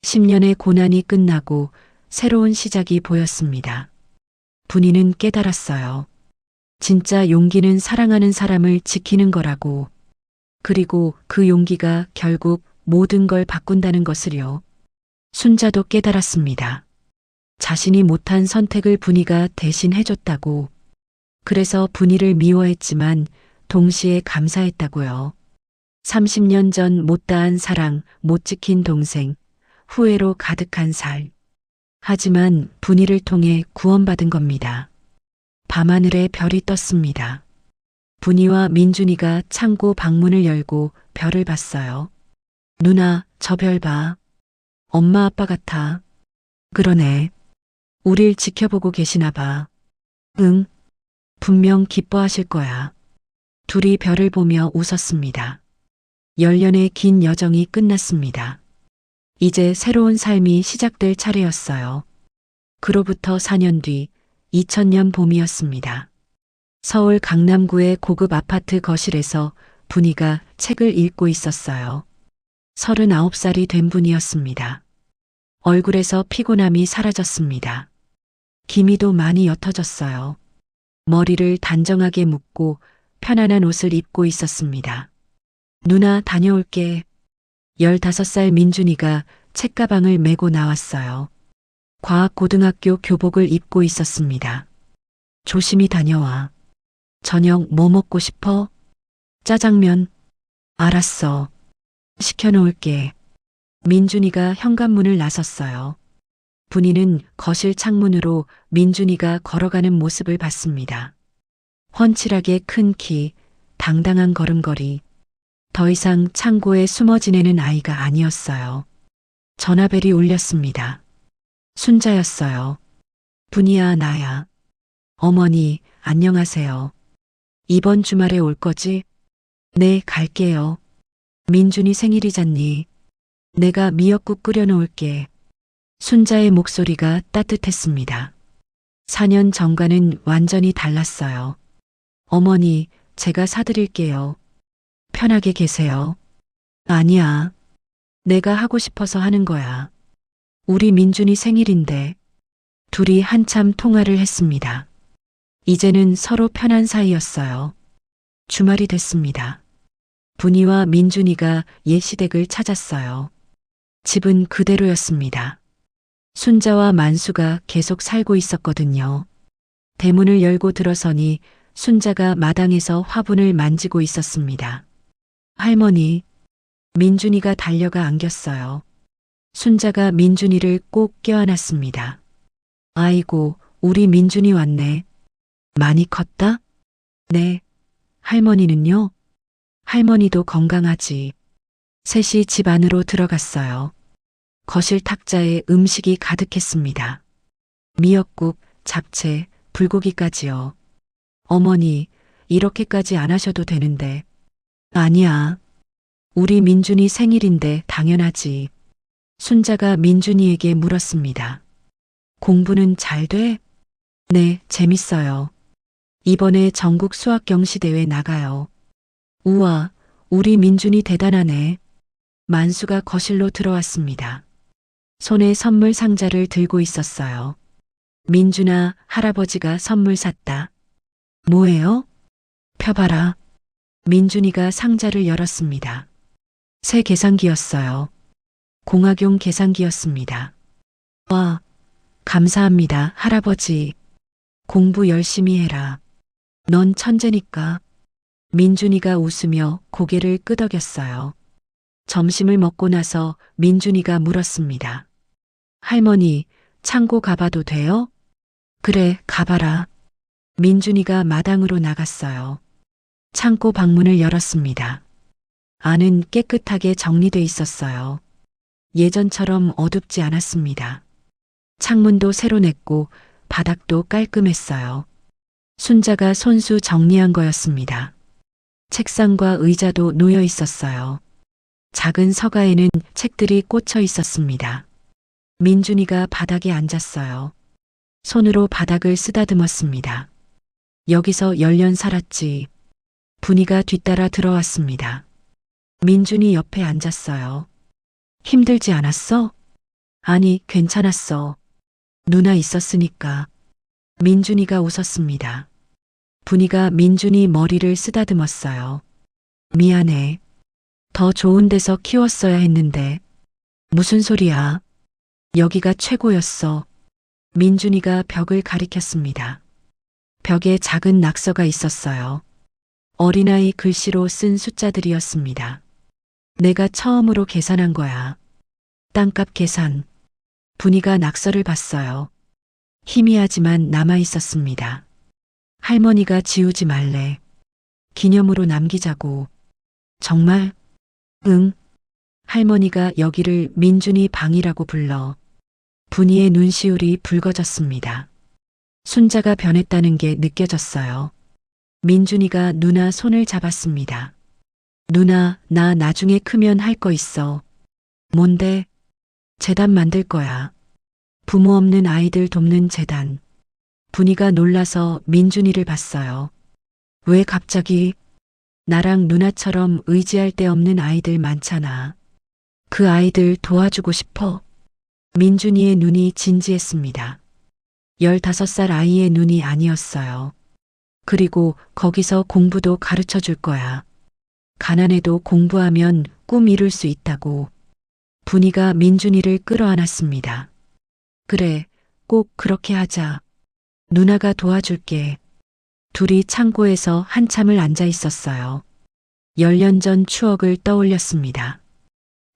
10년의 고난이 끝나고 새로운 시작이 보였습니다. 분이는 깨달았어요. 진짜 용기는 사랑하는 사람을 지키는 거라고. 그리고 그 용기가 결국 모든 걸 바꾼다는 것을요. 순자도 깨달았습니다. 자신이 못한 선택을 분이가 대신 해줬다고. 그래서 분이를 미워했지만 동시에 감사했다고요. 30년 전 못다한 사랑, 못 지킨 동생, 후회로 가득한 살. 하지만 분이를 통해 구원받은 겁니다. 밤하늘에 별이 떴습니다. 분이와 민준이가 창고 방문을 열고 별을 봤어요. 누나, 저 별 봐. 엄마 아빠 같아. 그러네. 우릴 지켜보고 계시나 봐. 응. 분명 기뻐하실 거야. 둘이 별을 보며 웃었습니다. 10년의 긴 여정이 끝났습니다. 이제 새로운 삶이 시작될 차례였어요. 그로부터 4년 뒤 2000년 봄이었습니다. 서울 강남구의 고급 아파트 거실에서 분이가 책을 읽고 있었어요. 39살이 된 분이었습니다. 얼굴에서 피곤함이 사라졌습니다. 기미도 많이 옅어졌어요. 머리를 단정하게 묶고 편안한 옷을 입고 있었습니다. 누나 다녀올게. 15살 민준이가 책가방을 메고 나왔어요. 과학고등학교 교복을 입고 있었습니다. 조심히 다녀와. 저녁 뭐 먹고 싶어? 짜장면. 알았어. 시켜놓을게. 민준이가 현관문을 나섰어요. 분이는 거실 창문으로 민준이가 걸어가는 모습을 봤습니다. 훤칠하게 큰 키, 당당한 걸음걸이. 더 이상 창고에 숨어 지내는 아이가 아니었어요. 전화벨이 울렸습니다. 순자였어요. 분이야, 나야. 어머니, 안녕하세요. 이번 주말에 올 거지? 네, 갈게요. 민준이 생일이잖니. 내가 미역국 끓여놓을게. 순자의 목소리가 따뜻했습니다. 4년 전과는 완전히 달랐어요. 어머니, 제가 사드릴게요. 편하게 계세요. 아니야. 내가 하고 싶어서 하는 거야. 우리 민준이 생일인데. 둘이 한참 통화를 했습니다. 이제는 서로 편한 사이였어요. 주말이 됐습니다. 분이와 민준이가 옛 시댁을 찾았어요. 집은 그대로였습니다. 순자와 만수가 계속 살고 있었거든요. 대문을 열고 들어서니 순자가 마당에서 화분을 만지고 있었습니다. 할머니, 민준이가 달려가 안겼어요. 순자가 민준이를 꼭 껴안았습니다. 아이고, 우리 민준이 왔네. 많이 컸다? 네. 할머니는요? 할머니도 건강하지. 셋이 집 안으로 들어갔어요. 거실 탁자에 음식이 가득했습니다. 미역국, 잡채, 불고기까지요. 어머니, 이렇게까지 안 하셔도 되는데. 아니야. 우리 민준이 생일인데 당연하지. 순자가 민준이에게 물었습니다. 공부는 잘 돼? 네, 재밌어요. 이번에 전국 수학경시대회 나가요. 우와, 우리 민준이 대단하네. 만수가 거실로 들어왔습니다. 손에 선물 상자를 들고 있었어요. 민준아, 할아버지가 선물 샀다. 뭐예요? 펴봐라. 민준이가 상자를 열었습니다. 새 계산기였어요. 공학용 계산기였습니다. 와, 감사합니다, 할아버지. 공부 열심히 해라. 넌 천재니까. 민준이가 웃으며 고개를 끄덕였어요. 점심을 먹고 나서 민준이가 물었습니다. 할머니, 창고 가봐도 돼요? 그래, 가봐라. 민준이가 마당으로 나갔어요. 창고 방문을 열었습니다. 안은 깨끗하게 정리돼 있었어요. 예전처럼 어둡지 않았습니다. 창문도 새로 냈고 바닥도 깔끔했어요. 순자가 손수 정리한 거였습니다. 책상과 의자도 놓여 있었어요. 작은 서가에는 책들이 꽂혀 있었습니다. 민준이가 바닥에 앉았어요. 손으로 바닥을 쓰다듬었습니다. 여기서 10년 살았지. 분이가 뒤따라 들어왔습니다. 민준이 옆에 앉았어요. 힘들지 않았어? 아니, 괜찮았어. 누나 있었으니까. 민준이가 웃었습니다. 분이가 민준이 머리를 쓰다듬었어요. 미안해. 더 좋은 데서 키웠어야 했는데. 무슨 소리야? 여기가 최고였어. 민준이가 벽을 가리켰습니다. 벽에 작은 낙서가 있었어요. 어린아이 글씨로 쓴 숫자들이었습니다. 내가 처음으로 계산한 거야. 땅값 계산. 분이가 낙서를 봤어요. 희미하지만 남아 있었습니다. 할머니가 지우지 말래. 기념으로 남기자고. 정말? 응. 할머니가 여기를 민준이 방이라고 불러. 분이의 눈시울이 붉어졌습니다. 순자가 변했다는 게 느껴졌어요. 민준이가 누나 손을 잡았습니다. 누나, 나 나중에 크면 할 거 있어. 뭔데? 재단 만들 거야. 부모 없는 아이들 돕는 재단. 분이가 놀라서 민준이를 봤어요. 왜 갑자기? 나랑 누나처럼 의지할 데 없는 아이들 많잖아. 그 아이들 도와주고 싶어. 민준이의 눈이 진지했습니다. 15살 아이의 눈이 아니었어요. 그리고 거기서 공부도 가르쳐 줄 거야. 가난해도 공부하면 꿈 이룰 수 있다고. 분이가 민준이를 끌어안았습니다. 그래, 꼭 그렇게 하자. 누나가 도와줄게. 둘이 창고에서 한참을 앉아 있었어요. 10년 전 추억을 떠올렸습니다.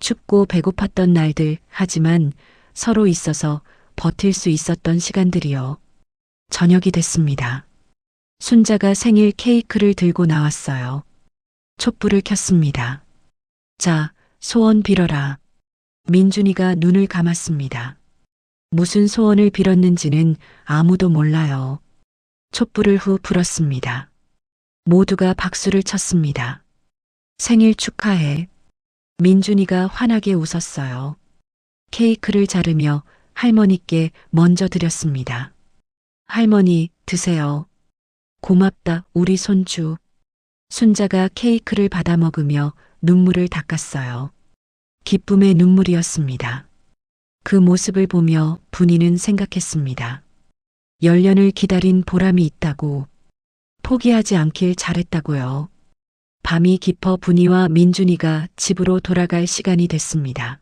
춥고 배고팠던 날들, 하지만 서로 있어서 버틸 수 있었던 시간들이요. 저녁이 됐습니다. 순자가 생일 케이크를 들고 나왔어요. 촛불을 켰습니다. 자, 소원 빌어라. 민준이가 눈을 감았습니다. 무슨 소원을 빌었는지는 아무도 몰라요. 촛불을 후 불었습니다. 모두가 박수를 쳤습니다. 생일 축하해. 민준이가 환하게 웃었어요. 케이크를 자르며 할머니께 먼저 드렸습니다. 할머니, 드세요. 고맙다, 우리 손주. 순자가 케이크를 받아 먹으며 눈물을 닦았어요. 기쁨의 눈물이었습니다. 그 모습을 보며 분이는 생각했습니다. 10년을 기다린 보람이 있다고. 포기하지 않길 잘했다고요. 밤이 깊어 분이와 민준이가 집으로 돌아갈 시간이 됐습니다.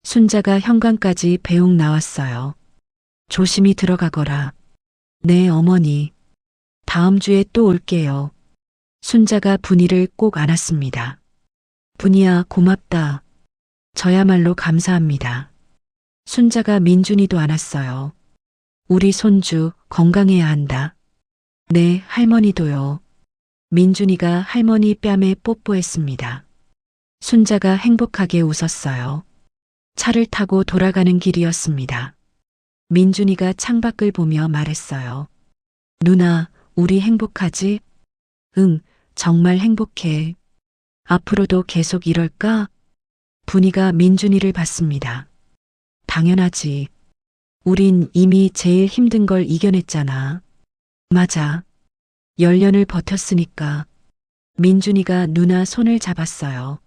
순자가 현관까지 배웅 나왔어요. 조심히 들어가거라. 네, 어머니. 다음 주에 또 올게요. 순자가 분이를 꼭 안았습니다. 분이야, 고맙다. 저야말로 감사합니다. 순자가 민준이도 안았어요. 우리 손주 건강해야 한다. 네, 할머니도요. 민준이가 할머니 뺨에 뽀뽀했습니다. 순자가 행복하게 웃었어요. 차를 타고 돌아가는 길이었습니다. 민준이가 창밖을 보며 말했어요. 누나, 우리 행복하지? 응, 정말 행복해. 앞으로도 계속 이럴까? 분이가 민준이를 봤습니다. 당연하지. 우린 이미 제일 힘든 걸 이겨냈잖아. 맞아. 10년을 버텼으니까. 민준이가 누나 손을 잡았어요.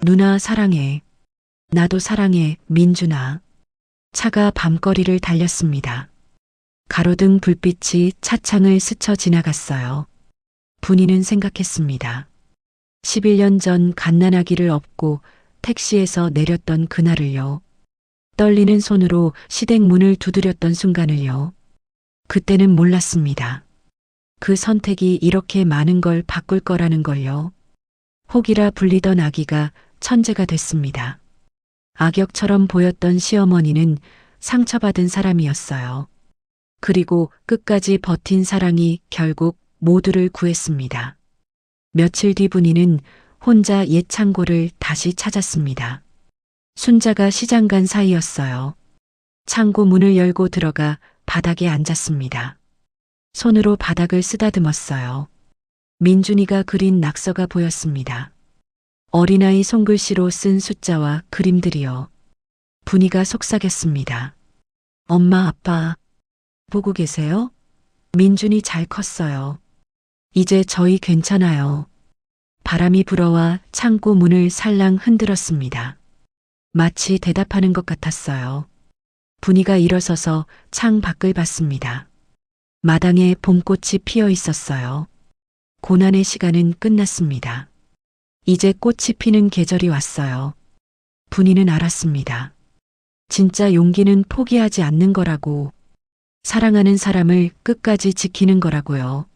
누나 사랑해. 나도 사랑해, 민준아. 차가 밤거리를 달렸습니다. 가로등 불빛이 차창을 스쳐 지나갔어요. 분이는 생각했습니다. 11년 전 갓난아기를 업고 택시에서 내렸던 그날을요. 떨리는 손으로 시댁 문을 두드렸던 순간을요. 그때는 몰랐습니다. 그 선택이 이렇게 많은 걸 바꿀 거라는 걸요. 혹이라 불리던 아기가 천재가 됐습니다. 악역처럼 보였던 시어머니는 상처받은 사람이었어요. 그리고 끝까지 버틴 사랑이 결국 모두를 구했습니다. 며칠 뒤 분이는 혼자 옛 창고를 다시 찾았습니다. 순자가 시장 간 사이였어요. 창고 문을 열고 들어가 바닥에 앉았습니다. 손으로 바닥을 쓰다듬었어요. 민준이가 그린 낙서가 보였습니다. 어린아이 손글씨로 쓴 숫자와 그림들이요. 분이가 속삭였습니다. 엄마, 아빠, 보고 계세요? 민준이 잘 컸어요. 이제 저희 괜찮아요. 바람이 불어와 창고 문을 살랑 흔들었습니다. 마치 대답하는 것 같았어요. 분이가 일어서서 창 밖을 봤습니다. 마당에 봄꽃이 피어 있었어요. 고난의 시간은 끝났습니다. 이제 꽃이 피는 계절이 왔어요. 분이는 알았습니다. 진짜 용기는 포기하지 않는 거라고, 사랑하는 사람을 끝까지 지키는 거라고요.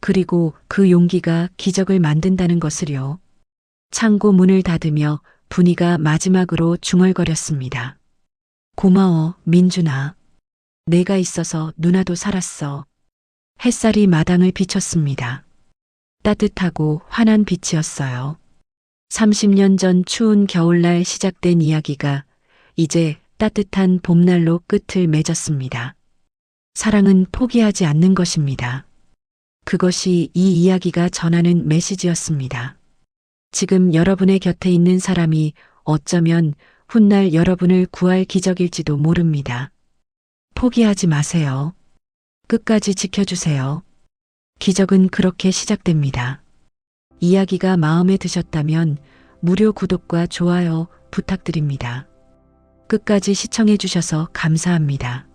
그리고 그 용기가 기적을 만든다는 것을요. 창고 문을 닫으며 분이가 마지막으로 중얼거렸습니다. 고마워, 민준아. 내가 있어서 누나도 살았어. 햇살이 마당을 비췄습니다. 따뜻하고 환한 빛이었어요. 30년 전 추운 겨울날 시작된 이야기가 이제 따뜻한 봄날로 끝을 맺었습니다. 사랑은 포기하지 않는 것입니다. 그것이 이 이야기가 전하는 메시지였습니다. 지금 여러분의 곁에 있는 사람이 어쩌면 훗날 여러분을 구할 기적일지도 모릅니다. 포기하지 마세요. 끝까지 지켜주세요. 기적은 그렇게 시작됩니다. 이야기가 마음에 드셨다면 무료 구독과 좋아요 부탁드립니다. 끝까지 시청해 주셔서 감사합니다.